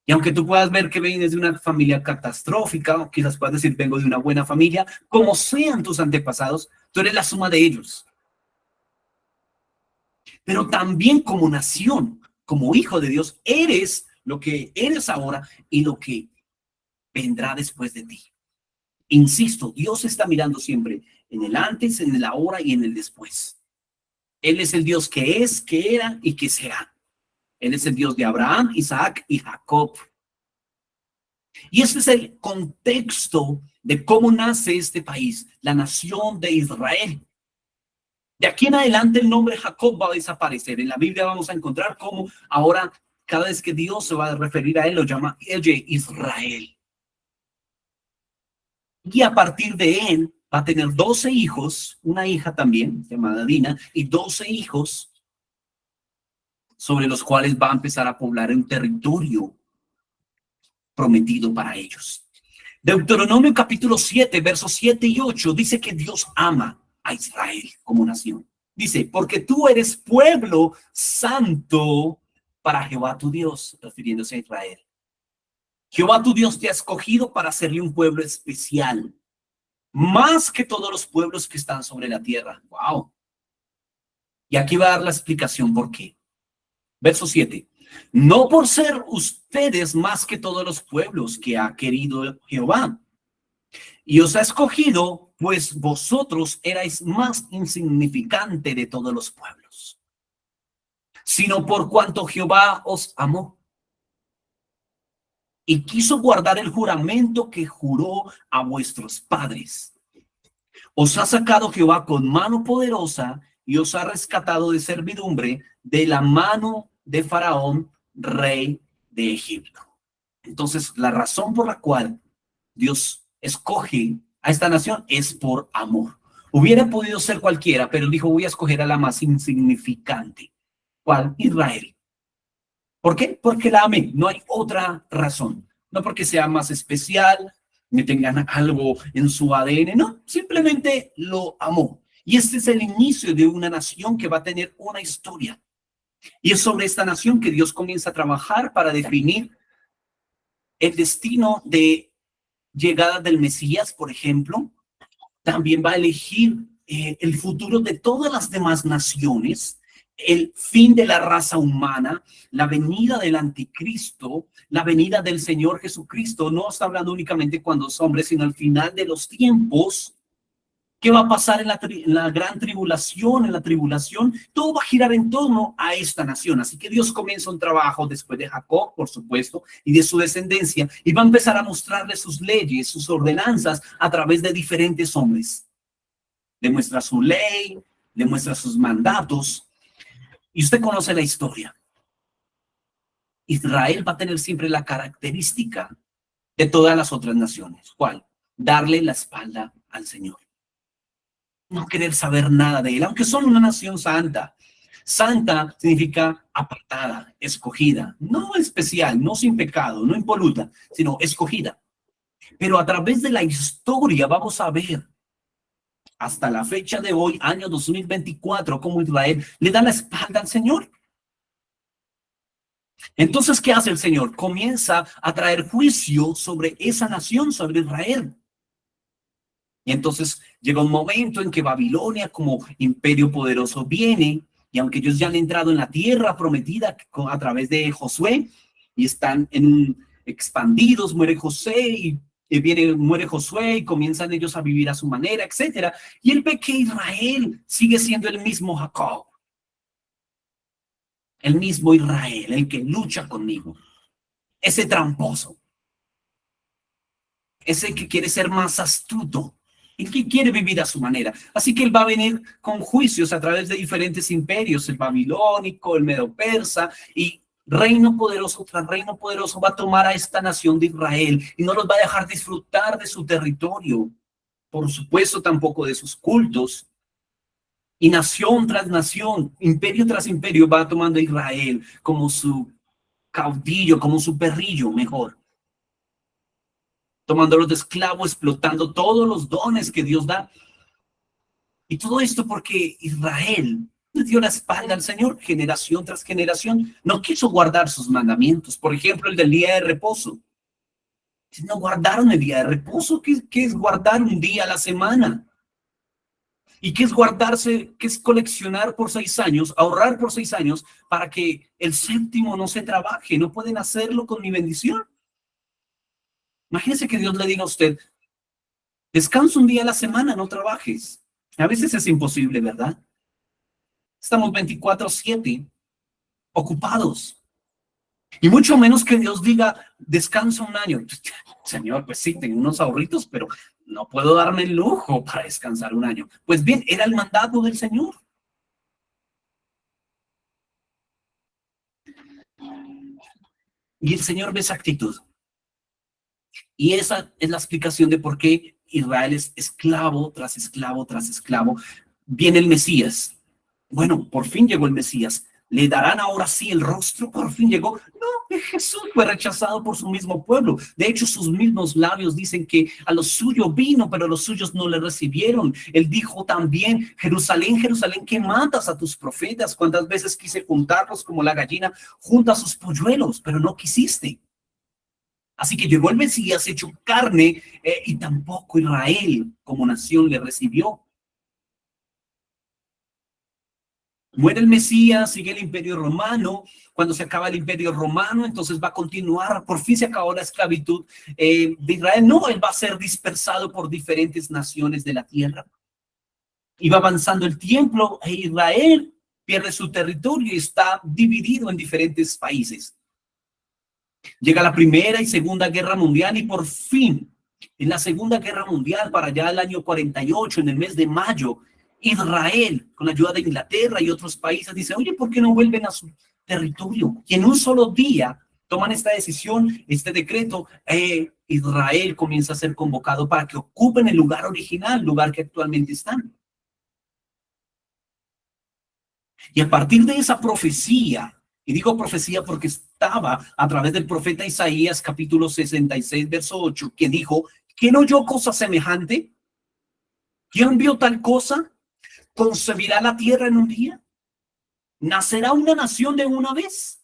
Y aunque tú puedas ver que vienes de una familia catastrófica, o quizás puedas decir, vengo de una buena familia, como sean tus antepasados, tú eres la suma de ellos. Pero también como nación, como hijo de Dios, eres lo que eres ahora y lo que vendrá después de ti. Insisto, Dios está mirando siempre en el antes, en el ahora y en el después. Él es el Dios que es, que era y que será. Él es el Dios de Abraham, Isaac y Jacob. Y este es el contexto de cómo nace este país, la nación de Israel. De aquí en adelante el nombre Jacob va a desaparecer. En la Biblia vamos a encontrar cómo ahora cada vez que Dios se va a referir a él, lo llama Israel. Y a partir de él va a tener 12 hijos, una hija también llamada Dina, y 12 hijos sobre los cuales va a empezar a poblar un territorio prometido para ellos. Deuteronomio capítulo 7, versos 7 y 8 dice que Dios ama a Israel como nación. Dice, porque tú eres pueblo santo para Jehová tu Dios, refiriéndose a Israel. Jehová tu Dios te ha escogido para serle un pueblo especial, más que todos los pueblos que están sobre la tierra. ¡Wow! Y aquí va a dar la explicación por qué. Verso 7. No por ser ustedes más que todos los pueblos que ha querido Jehová, y os ha escogido, pues vosotros erais más insignificante de todos los pueblos, sino por cuanto Jehová os amó y quiso guardar el juramento que juró a vuestros padres. Os ha sacado Jehová con mano poderosa y os ha rescatado de servidumbre de la mano de Faraón, rey de Egipto. Entonces, la razón por la cual Dios escoge a esta nación es por amor. Hubiera podido ser cualquiera, pero él dijo, voy a escoger a la más insignificante. ¿Cuál? Israel. ¿Por qué? Porque la amé. No hay otra razón. No porque sea más especial, ni tengan algo en su ADN. No, simplemente lo amó. Y este es el inicio de una nación que va a tener una historia. Y es sobre esta nación que Dios comienza a trabajar para definir el destino de llegada del Mesías, por ejemplo. También va a elegir el futuro de todas las demás naciones, el fin de la raza humana, la venida del anticristo, la venida del Señor Jesucristo. No está hablando únicamente cuando es hombre, sino al final de los tiempos. ¿Qué va a pasar en la gran tribulación, en la tribulación? Todo va a girar en torno a esta nación. Así que Dios comienza un trabajo después de Jacob, por supuesto, y de su descendencia, y va a empezar a mostrarle sus leyes, sus ordenanzas a través de diferentes hombres. Demuestra su ley, demuestra sus mandatos, y usted conoce la historia. Israel va a tener siempre la característica de todas las otras naciones. ¿Cuál? Darle la espalda al Señor. No querer saber nada de él, aunque son una nación santa. Santa significa apartada, escogida, no especial, no sin pecado, no impoluta, sino escogida. Pero a través de la historia vamos a ver hasta la fecha de hoy, año 2024, cómo Israel le da la espalda al Señor. Entonces, ¿qué hace el Señor? Comienza a traer juicio sobre esa nación, sobre Israel. Y entonces llega un momento en que Babilonia como imperio poderoso viene, y aunque ellos ya han entrado en la tierra prometida a través de Josué, y están expandidos, muere José muere Josué y comienzan ellos a vivir a su manera, etcétera. Y él ve que Israel sigue siendo el mismo Jacob, el mismo Israel, el que lucha conmigo, ese tramposo, ese que quiere ser más astuto y que quiere vivir a su manera. Así que él va a venir con juicios a través de diferentes imperios, el babilónico, el medo-persa, y reino poderoso tras reino poderoso va a tomar a esta nación de Israel y no los va a dejar disfrutar de su territorio, por supuesto tampoco de sus cultos. Y nación tras nación, imperio tras imperio va tomando a Israel como su caudillo, como su perrillo mejor, tomándolos de esclavo, explotando todos los dones que Dios da. Y todo esto porque Israel le dio la espalda al Señor generación tras generación. No quiso guardar sus mandamientos. Por ejemplo, el del día de reposo. No guardaron el día de reposo. ¿Qué es guardar un día a la semana? ¿Y qué es guardarse? ¿Qué es coleccionar por 6 años? Ahorrar por 6 años para que el séptimo no se trabaje. No pueden hacerlo con mi bendición. Imagínese que Dios le diga a usted, descansa un día a la semana, no trabajes. A veces es imposible, ¿verdad? Estamos 24/7 ocupados. Y mucho menos que Dios diga, descansa un año. Señor, pues sí, tengo unos ahorritos, pero no puedo darme el lujo para descansar un año. Pues bien, era el mandato del Señor. Y el Señor ve esa actitud. Y esa es la explicación de por qué Israel es esclavo tras esclavo tras esclavo. Viene el Mesías. Bueno, por fin llegó el Mesías. ¿Le darán ahora sí el rostro? Por fin llegó. No, Jesús fue rechazado por su mismo pueblo. De hecho, sus mismos labios dicen que a los suyos vino, pero los suyos no le recibieron. Él dijo también, Jerusalén, Jerusalén, que matas a tus profetas. ¿Cuántas veces quise juntarlos como la gallina junta a sus polluelos, pero no quisiste? Así que llegó el Mesías hecho carne y tampoco Israel como nación le recibió. Muere el Mesías, sigue el Imperio Romano. Cuando se acaba el Imperio Romano, entonces va a continuar. Por fin se acabó la esclavitud de Israel. No, él va a ser dispersado por diferentes naciones de la tierra. Y va avanzando el tiempo e Israel pierde su territorio y está dividido en diferentes países. Llega la Primera y Segunda Guerra Mundial y por fin, en la Segunda Guerra Mundial, para allá el año 48, en el mes de mayo, Israel, con la ayuda de Inglaterra y otros países, dice, oye, ¿por qué no vuelven a su territorio? Y en un solo día toman esta decisión, este decreto, Israel comienza a ser convocado para que ocupen el lugar original, lugar que actualmente están. Y a partir de esa profecía, y digo profecía porque estaba a través del profeta Isaías, capítulo 66, verso 8, que dijo, ¿quién oyó cosa semejante? ¿Quién vio tal cosa? ¿Concebirá la tierra en un día? ¿Nacerá una nación de una vez?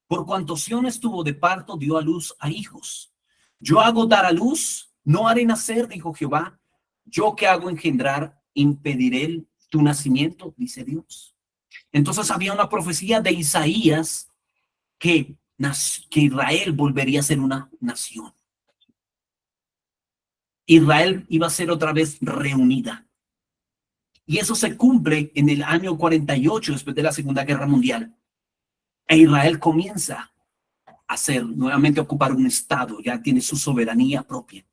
Por cuanto Sión estuvo de parto, dio a luz a hijos. Yo hago dar a luz, no haré nacer, dijo Jehová. Yo que hago engendrar, impediré tu nacimiento, dice Dios. Entonces había una profecía de Isaías que Israel volvería a ser una nación. Israel iba a ser otra vez reunida. Y eso se cumple en el año 48, después de la Segunda Guerra Mundial. E Israel comienza a nuevamente ocupar un estado, ya tiene su soberanía propia.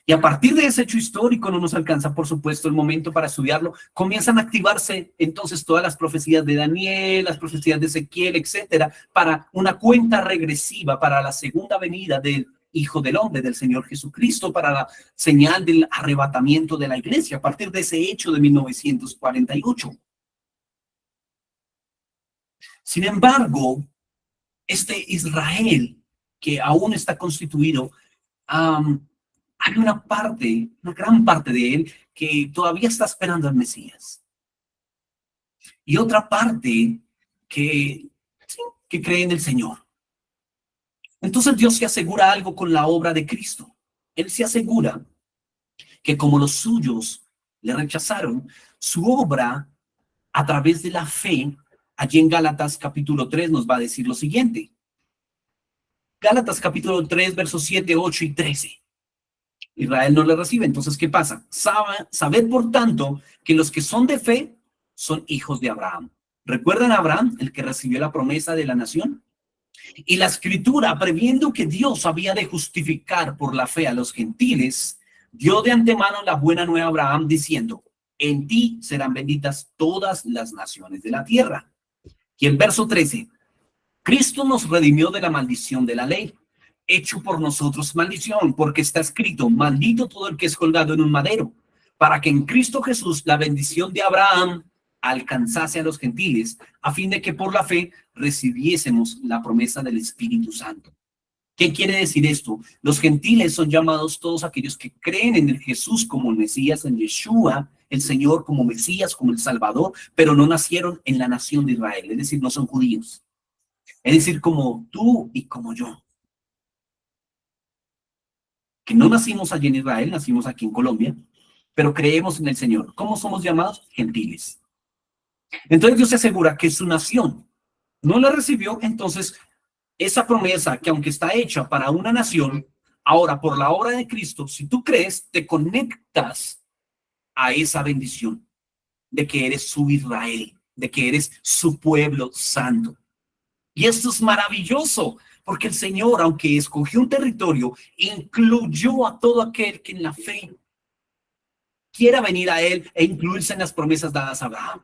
Y a partir de ese hecho histórico, no nos alcanza, por supuesto, el momento para estudiarlo, comienzan a activarse entonces todas las profecías de Daniel, las profecías de Ezequiel, etcétera, para una cuenta regresiva para la segunda venida del Hijo del Hombre, del Señor Jesucristo, para la señal del arrebatamiento de la iglesia, a partir de ese hecho de 1948. Sin embargo, este Israel, que aún está constituido, hay una gran parte de él que todavía está esperando al Mesías. Y otra parte que que cree en el Señor. Entonces Dios se asegura algo con la obra de Cristo. Él se asegura que como los suyos le rechazaron, su obra a través de la fe, allí en Gálatas capítulo 3 nos va a decir lo siguiente. Gálatas capítulo 3, versos 7, 8 y 13. Israel no le recibe. Entonces, ¿qué pasa? Sabed, por tanto, que los que son de fe son hijos de Abraham. ¿Recuerdan a Abraham, el que recibió la promesa de la nación? Y la Escritura, previendo que Dios había de justificar por la fe a los gentiles, dio de antemano la buena nueva a Abraham, diciendo, en ti serán benditas todas las naciones de la tierra. Y el verso 13, Cristo nos redimió de la maldición de la ley, hecho por nosotros maldición, porque está escrito, maldito todo el que es colgado en un madero, para que en Cristo Jesús la bendición de Abraham alcanzase a los gentiles, a fin de que por la fe recibiésemos la promesa del Espíritu Santo. ¿Qué quiere decir esto? Los gentiles son llamados todos aquellos que creen en el Jesús como el Mesías, en Yeshua, el Señor como Mesías, como el Salvador, pero no nacieron en la nación de Israel, es decir, no son judíos. Es decir, como tú y como yo. Que no nacimos allí en Israel, nacimos aquí en Colombia, pero creemos en el Señor. ¿Cómo somos llamados? Gentiles. Entonces Dios se asegura que su nación no la recibió, entonces esa promesa que aunque está hecha para una nación, ahora por la obra de Cristo, si tú crees, te conectas a esa bendición de que eres su Israel, de que eres su pueblo santo. Y esto es maravilloso, porque el Señor, aunque escogió un territorio, incluyó a todo aquel que en la fe quiera venir a Él e incluirse en las promesas dadas a Abraham.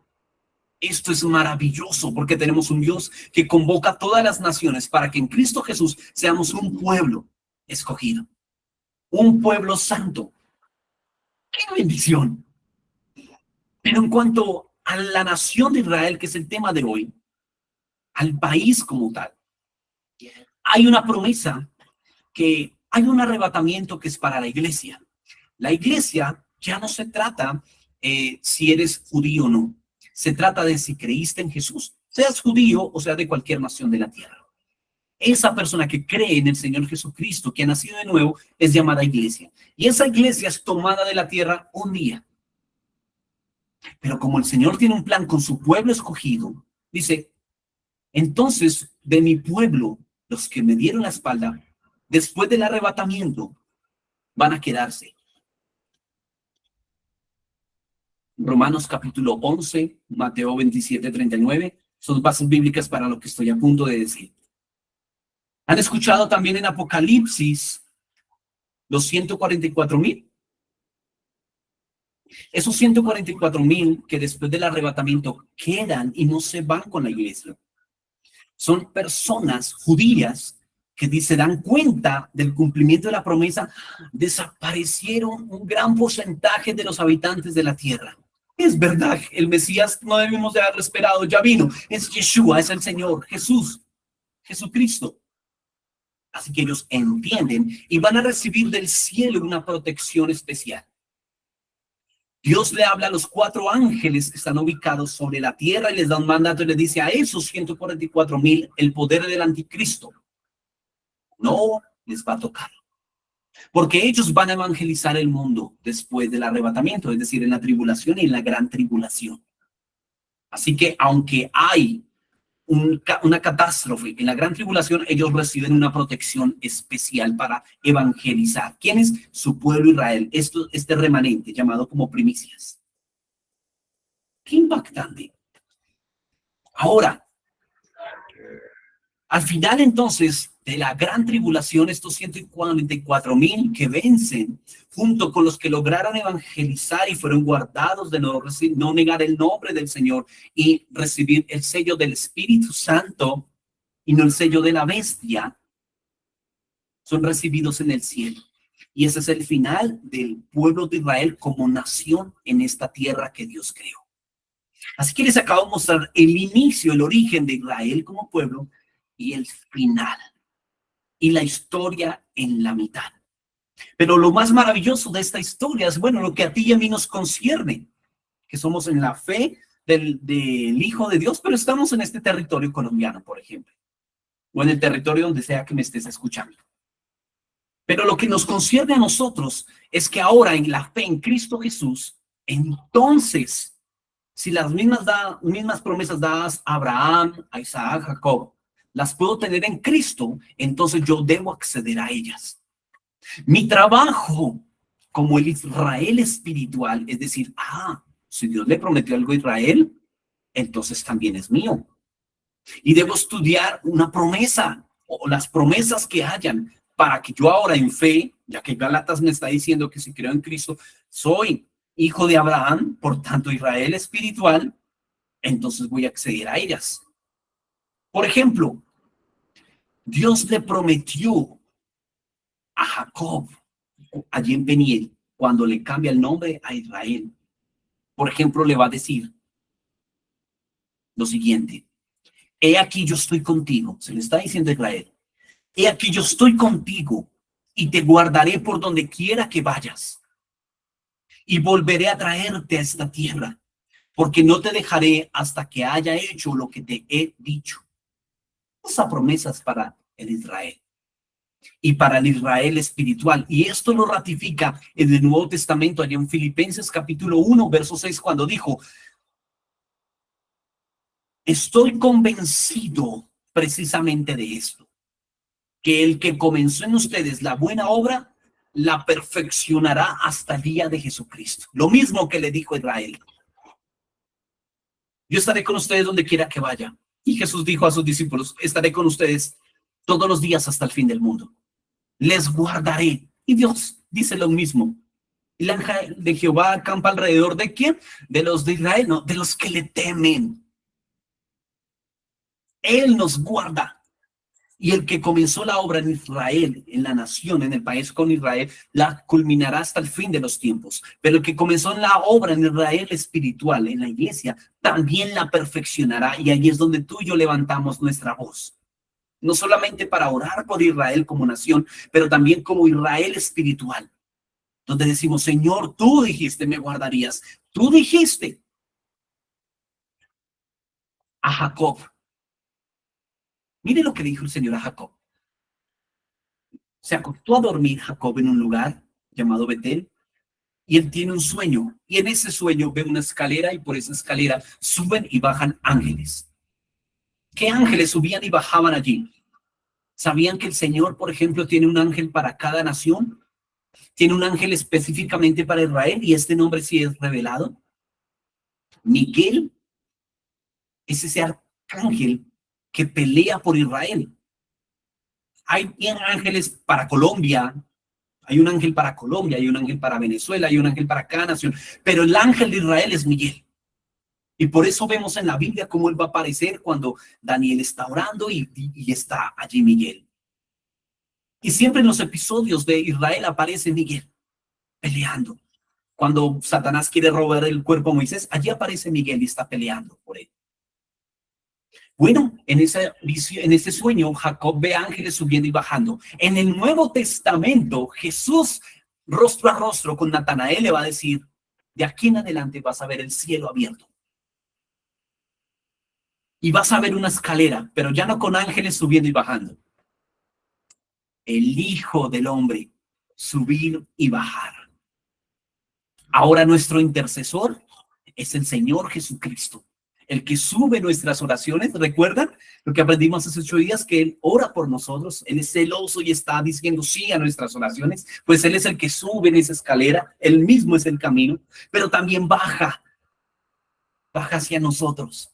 Esto es maravilloso porque tenemos un Dios que convoca a todas las naciones para que en Cristo Jesús seamos un pueblo escogido, un pueblo santo. ¡Qué bendición! Pero en cuanto a la nación de Israel, que es el tema de hoy, al país como tal, hay una promesa, que hay un arrebatamiento que es para la iglesia. La iglesia ya no se trata si eres judío o no. Se trata de si creíste en Jesús, seas judío o sea de cualquier nación de la tierra. Esa persona que cree en el Señor Jesucristo, que ha nacido de nuevo, es llamada iglesia. Y esa iglesia es tomada de la tierra un día. Pero como el Señor tiene un plan con su pueblo escogido, dice, entonces de mi pueblo, los que me dieron la espalda, después del arrebatamiento, van a quedarse. Romanos capítulo 11, Mateo 27, 39, son bases bíblicas para lo que estoy a punto de decir. ¿Han escuchado también en Apocalipsis los 144,000? Esos 144,000 que después del arrebatamiento quedan y no se van con la iglesia. Son personas judías que se dan cuenta del cumplimiento de la promesa. Desaparecieron un gran porcentaje de los habitantes de la tierra. Es verdad, el Mesías no debemos de haberlo esperado, ya vino. Es Yeshua, es el Señor, Jesús, Jesucristo. Así que ellos entienden y van a recibir del cielo una protección especial. Dios le habla a los 4 ángeles que están ubicados sobre la tierra y les da un mandato y les dice a esos 144,000 el poder del anticristo no les va a tocar. Porque ellos van a evangelizar el mundo después del arrebatamiento, es decir, en la tribulación y en la gran tribulación. Así que aunque hay una catástrofe en la gran tribulación, ellos reciben una protección especial para evangelizar. ¿Quién es? Su pueblo Israel, este remanente llamado como primicias. ¡Qué impactante! Ahora, al final entonces de la gran tribulación, estos 144,000 que vencen, junto con los que lograron evangelizar y fueron guardados de no negar el nombre del Señor y recibir el sello del Espíritu Santo y no el sello de la bestia, son recibidos en el cielo. Y ese es el final del pueblo de Israel como nación en esta tierra que Dios creó. Así que les acabo de mostrar el inicio, el origen de Israel como pueblo y el final. Y la historia en la mitad. Pero lo más maravilloso de esta historia es, bueno, lo que a ti y a mí nos concierne, que somos en la fe del Hijo de Dios, pero estamos en este territorio colombiano, por ejemplo. o en el territorio donde sea que me estés escuchando. Pero lo que nos concierne a nosotros es que ahora en la fe en Cristo Jesús, entonces, si las mismas promesas dadas a Abraham, a Isaac, a Jacob, las puedo tener en Cristo, entonces yo debo acceder a ellas. Mi trabajo como el Israel espiritual es decir, si Dios le prometió algo a Israel, entonces también es mío. Y debo estudiar una promesa o las promesas que hayan para que yo ahora en fe, ya que Gálatas me está diciendo que si creo en Cristo, soy hijo de Abraham, por tanto Israel espiritual, entonces voy a acceder a ellas. Por ejemplo, Dios le prometió a Jacob, allí en Peniel, cuando le cambia el nombre a Israel, por ejemplo, le va a decir lo siguiente: he aquí yo estoy contigo, se le está diciendo a Israel, he aquí yo estoy contigo y te guardaré por donde quiera que vayas y volveré a traerte a esta tierra, porque no te dejaré hasta que haya hecho lo que te he dicho. Esas promesas para el Israel y para el Israel espiritual. Y esto lo ratifica en el Nuevo Testamento, allá en Filipenses capítulo 1, verso 6, cuando dijo: estoy convencido precisamente de esto, que el que comenzó en ustedes la buena obra, la perfeccionará hasta el día de Jesucristo. Lo mismo que le dijo a Israel: yo estaré con ustedes donde quiera que vaya. Y Jesús dijo a sus discípulos: estaré con ustedes todos los días hasta el fin del mundo. Les guardaré. Y Dios dice lo mismo. El ángel de Jehová acampa alrededor ¿de quién? De los de Israel, no, de los que le temen. Él nos guarda. Y el que comenzó la obra en Israel, en la nación, en el país con Israel, la culminará hasta el fin de los tiempos. Pero el que comenzó la obra en Israel espiritual, en la iglesia, también la perfeccionará. Y ahí es donde tú y yo levantamos nuestra voz. No solamente para orar por Israel como nación, pero también como Israel espiritual. Donde decimos: Señor, tú dijiste me guardarías. Tú dijiste a Jacob. Mire lo que dijo el Señor a Jacob. Se acostó a dormir Jacob en un lugar llamado Betel, y él tiene un sueño, y en ese sueño ve una escalera, y por esa escalera suben y bajan ángeles. ¿Qué ángeles subían y bajaban allí? ¿Sabían que el Señor, por ejemplo, tiene un ángel para cada nación? Tiene un ángel específicamente para Israel, y este nombre sí es revelado. Miguel es ese arcángel que pelea por Israel. Hay ángeles para Colombia, hay un ángel para Colombia, hay un ángel para Venezuela, hay un ángel para cada nación, pero el ángel de Israel es Miguel. Y por eso vemos en la Biblia cómo él va a aparecer cuando Daniel está orando y está allí Miguel. Y siempre en los episodios de Israel aparece Miguel peleando. Cuando Satanás quiere robar el cuerpo a Moisés, allí aparece Miguel y está peleando por él. Bueno, en ese sueño, Jacob ve ángeles subiendo y bajando. En el Nuevo Testamento, Jesús, rostro a rostro con Natanael, le va a decir: de aquí en adelante vas a ver el cielo abierto. Y vas a ver una escalera, pero ya no con ángeles subiendo y bajando. El Hijo del Hombre subir y bajar. Ahora nuestro intercesor es el Señor Jesucristo. El que sube nuestras oraciones. ¿Recuerdan lo que aprendimos hace 8 días? Que Él ora por nosotros. Él es celoso y está diciendo sí a nuestras oraciones. Pues Él es el que sube en esa escalera. Él mismo es el camino. Pero también baja hacia nosotros.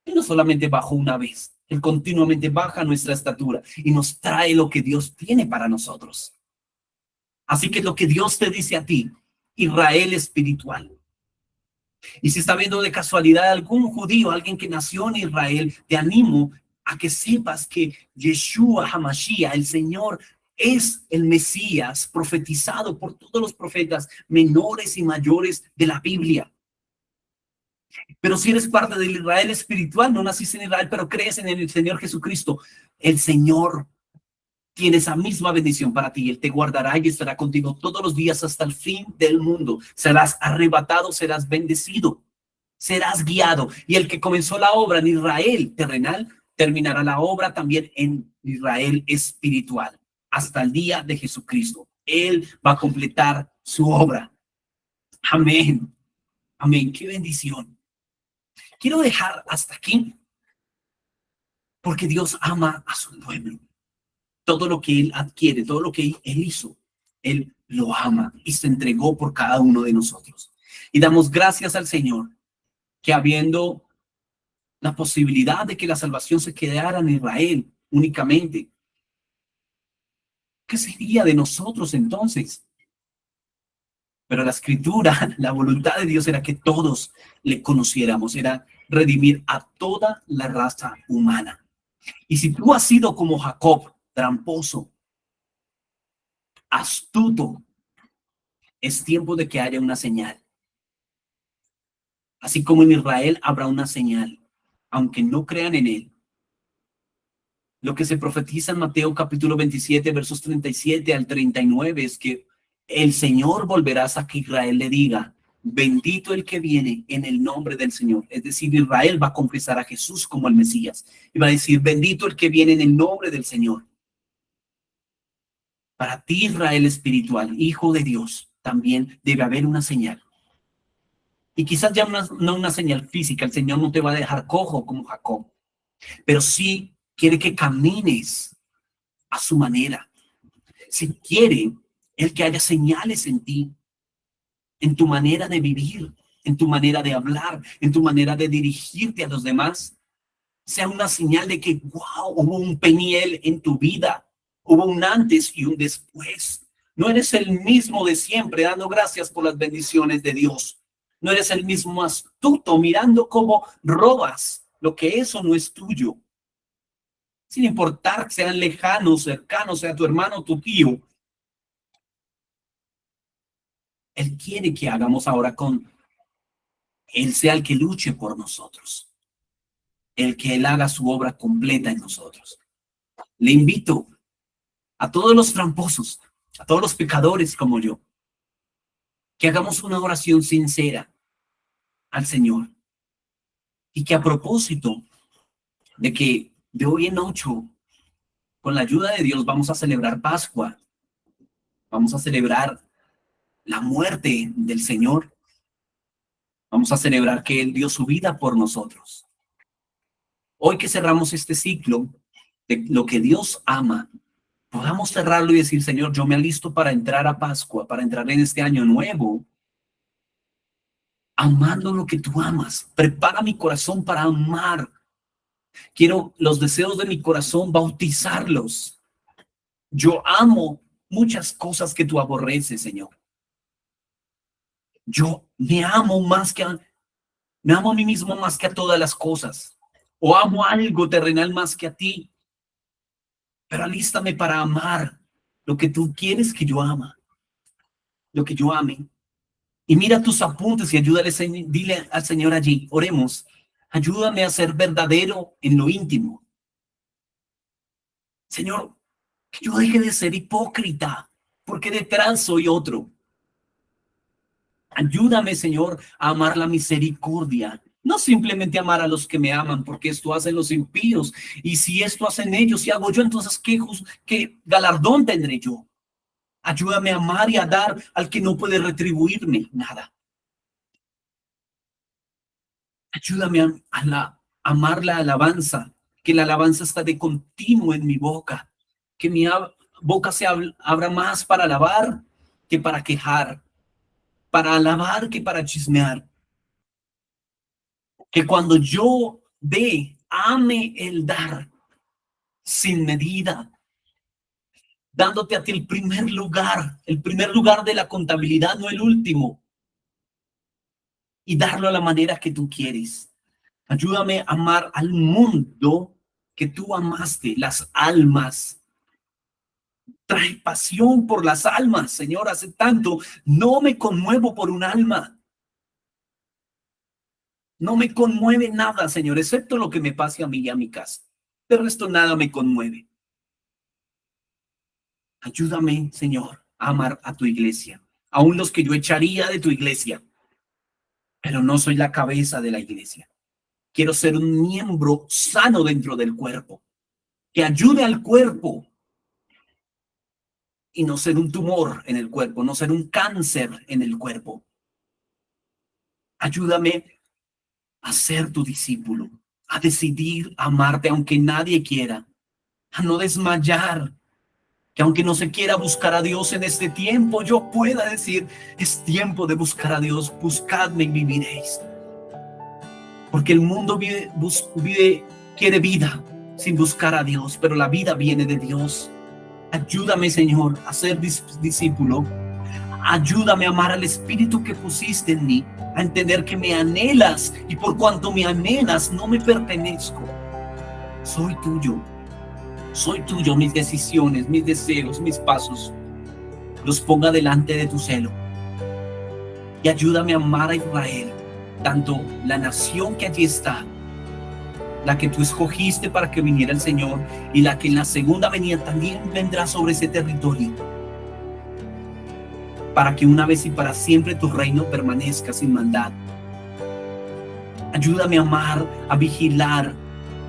Él no solamente bajó una vez. Él continuamente baja nuestra estatura y nos trae lo que Dios tiene para nosotros. Así que lo que Dios te dice a ti, Israel espiritual. Y si está viendo de casualidad algún judío, alguien que nació en Israel, te animo a que sepas que Yeshua HaMashiach, el Señor, es el Mesías profetizado por todos los profetas menores y mayores de la Biblia. Pero si eres parte del Israel espiritual, no naciste en Israel, pero crees en el Señor Jesucristo, el Señor tiene esa misma bendición para ti. Él te guardará y estará contigo todos los días hasta el fin del mundo. Serás arrebatado, serás bendecido, serás guiado. Y el que comenzó la obra en Israel terrenal, terminará la obra también en Israel espiritual hasta el día de Jesucristo. Él va a completar su obra. Amén. Amén. Qué bendición. Quiero dejar hasta aquí porque Dios ama a su pueblo. Todo lo que Él adquiere, todo lo que Él hizo, Él lo ama y se entregó por cada uno de nosotros. Y damos gracias al Señor que habiendo la posibilidad de que la salvación se quedara en Israel únicamente, ¿qué sería de nosotros entonces? Pero la escritura, la voluntad de Dios era que todos le conociéramos, era redimir a toda la raza humana. Y si tú has sido como Jacob, tramposo, astuto, es tiempo de que haya una señal. Así como en Israel habrá una señal, aunque no crean en él. Lo que se profetiza en Mateo capítulo 27, versos 37 al 39 es que el Señor volverá hasta que Israel le diga, bendito el que viene en el nombre del Señor. Es decir, Israel va a confesar a Jesús como el Mesías y va a decir, bendito el que viene en el nombre del Señor. Para ti, Israel espiritual, hijo de Dios, también debe haber una señal. Y quizás ya no una señal física, el Señor no te va a dejar cojo como Jacob, pero sí quiere que camines a su manera. Si quiere, el que haya señales en ti, en tu manera de vivir, en tu manera de hablar, en tu manera de dirigirte a los demás, sea una señal de que, wow, hubo un Peniel en tu vida, hubo un antes y un después. No eres el mismo de siempre, dando gracias por las bendiciones de Dios. No eres el mismo astuto, mirando cómo robas lo que eso no es tuyo. Sin importar que sean lejanos, cercanos, sea tu hermano o tu tío. Él quiere que hagamos ahora con Él sea el que luche por nosotros. El que Él haga su obra completa en nosotros. Le invito a todos los tramposos, a todos los pecadores como yo, que hagamos una oración sincera al Señor. Y que a propósito de que de hoy en 8, con la ayuda de Dios, vamos a celebrar Pascua. Vamos a celebrar la muerte del Señor. Vamos a celebrar que Él dio su vida por nosotros. Hoy que cerramos este ciclo de lo que Dios ama, podamos cerrarlo y decir, Señor, yo me alisto para entrar a Pascua, para entrar en este año nuevo, amando lo que tú amas. Prepara mi corazón para amar. Quiero los deseos de mi corazón bautizarlos. Yo amo muchas cosas que tú aborreces, Señor. Yo me amo me amo a mí mismo más que a todas las cosas. O amo algo terrenal más que a ti. Pero alístame para amar lo que tú quieres que yo ama. Lo que yo ame. Y mira tus apuntes y ayúdale, dile al Señor allí, oremos. Ayúdame a ser verdadero en lo íntimo. Señor, que yo deje de ser hipócrita, porque detrás soy otro. Ayúdame, Señor, a amar la misericordia. No simplemente amar a los que me aman, porque esto hacen los impíos. Y si esto hacen ellos y hago yo, entonces ¿qué galardón tendré yo? Ayúdame a amar y a dar al que no puede retribuirme nada. Ayúdame a amar la alabanza, que la alabanza está de continuo en mi boca, que mi boca se abra más para alabar que para quejar, para alabar que para chismear. Que cuando yo ame el dar sin medida, dándote a ti el primer lugar de la contabilidad, no el último, y darlo a la manera que tú quieres. Ayúdame a amar al mundo que tú amaste, las almas. Trae pasión por las almas, Señor. Hace tanto no me conmuevo por un alma. No me conmueve nada, Señor, excepto lo que me pase a mí y a mi casa. De resto, nada me conmueve. Ayúdame, Señor, a amar a tu iglesia, aún los que yo echaría de tu iglesia, pero no soy la cabeza de la iglesia. Quiero ser un miembro sano dentro del cuerpo, que ayude al cuerpo y no ser un tumor en el cuerpo, no ser un cáncer en el cuerpo. Ayúdame a ser tu discípulo, a decidir amarte aunque nadie quiera, a no desmayar, que aunque no se quiera buscar a Dios en este tiempo, yo pueda decir, es tiempo de buscar a Dios, buscadme y viviréis. Porque el mundo quiere vida sin buscar a Dios, pero la vida viene de Dios. Ayúdame, Señor, a ser discípulo. Ayúdame a amar al Espíritu que pusiste en mí, a entender que me anhelas y por cuanto me anhelas no me pertenezco. Soy tuyo, mis decisiones, mis deseos, mis pasos. Los ponga delante de tu celo. Y ayúdame a amar a Israel, tanto la nación que allí está, la que tú escogiste para que viniera el Señor y la que en la segunda venida también vendrá sobre ese territorio, para que una vez y para siempre tu reino permanezca sin maldad. Ayúdame a amar, a vigilar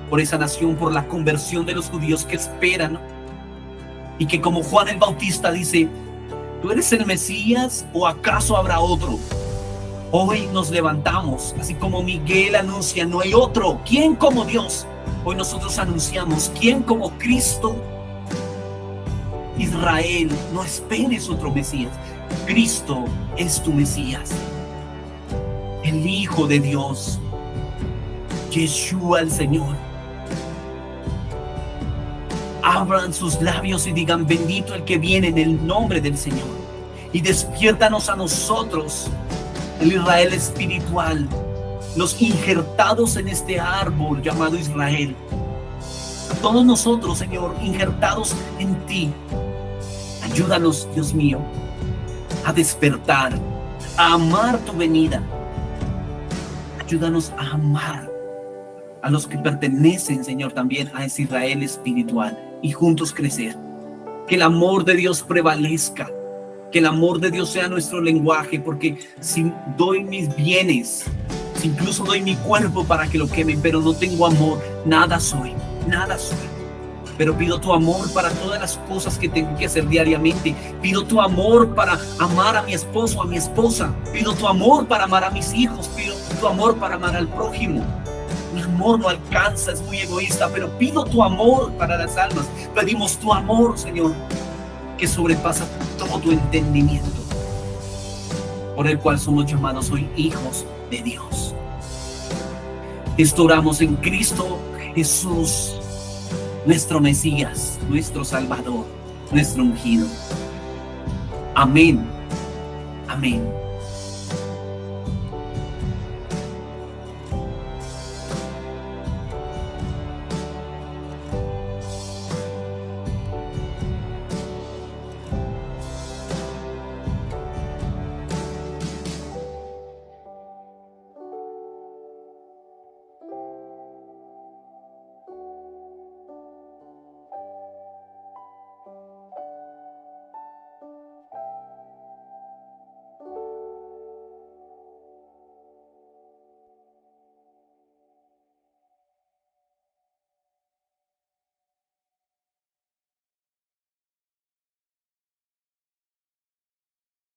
por esa nación, por la conversión de los judíos que esperan y que como Juan el Bautista dice, ¿tú eres el Mesías o acaso habrá otro? Hoy nos levantamos, así como Miguel anuncia, no hay otro, ¿quién como Dios? Hoy nosotros anunciamos, ¿quién como Cristo? Israel, no esperes otro Mesías, Cristo es tu Mesías, el Hijo de Dios, Yeshua el Señor. Abran sus labios y digan, bendito el que viene en el nombre del Señor. Y despiértanos a nosotros, el Israel espiritual, los injertados en este árbol llamado Israel. A todos nosotros, Señor, injertados en ti. Ayúdanos, Dios mío, a despertar, a amar tu venida. Ayúdanos a amar a los que pertenecen, Señor, también a ese Israel espiritual y juntos crecer. Que el amor de Dios prevalezca, que el amor de Dios sea nuestro lenguaje, porque si doy mis bienes, si incluso doy mi cuerpo para que lo quemen, pero no tengo amor, nada soy, nada soy. Pero pido tu amor para todas las cosas que tengo que hacer diariamente. Pido tu amor para amar a mi esposo, a mi esposa. Pido tu amor para amar a mis hijos. Pido tu amor para amar al prójimo. Mi amor no alcanza, es muy egoísta, pero pido tu amor para las almas. Pedimos tu amor, Señor, que sobrepasa todo tu entendimiento, por el cual somos llamados hoy hijos de Dios. Esto oramos en Cristo Jesús, nuestro Mesías, nuestro Salvador, nuestro ungido. Amén. Amén.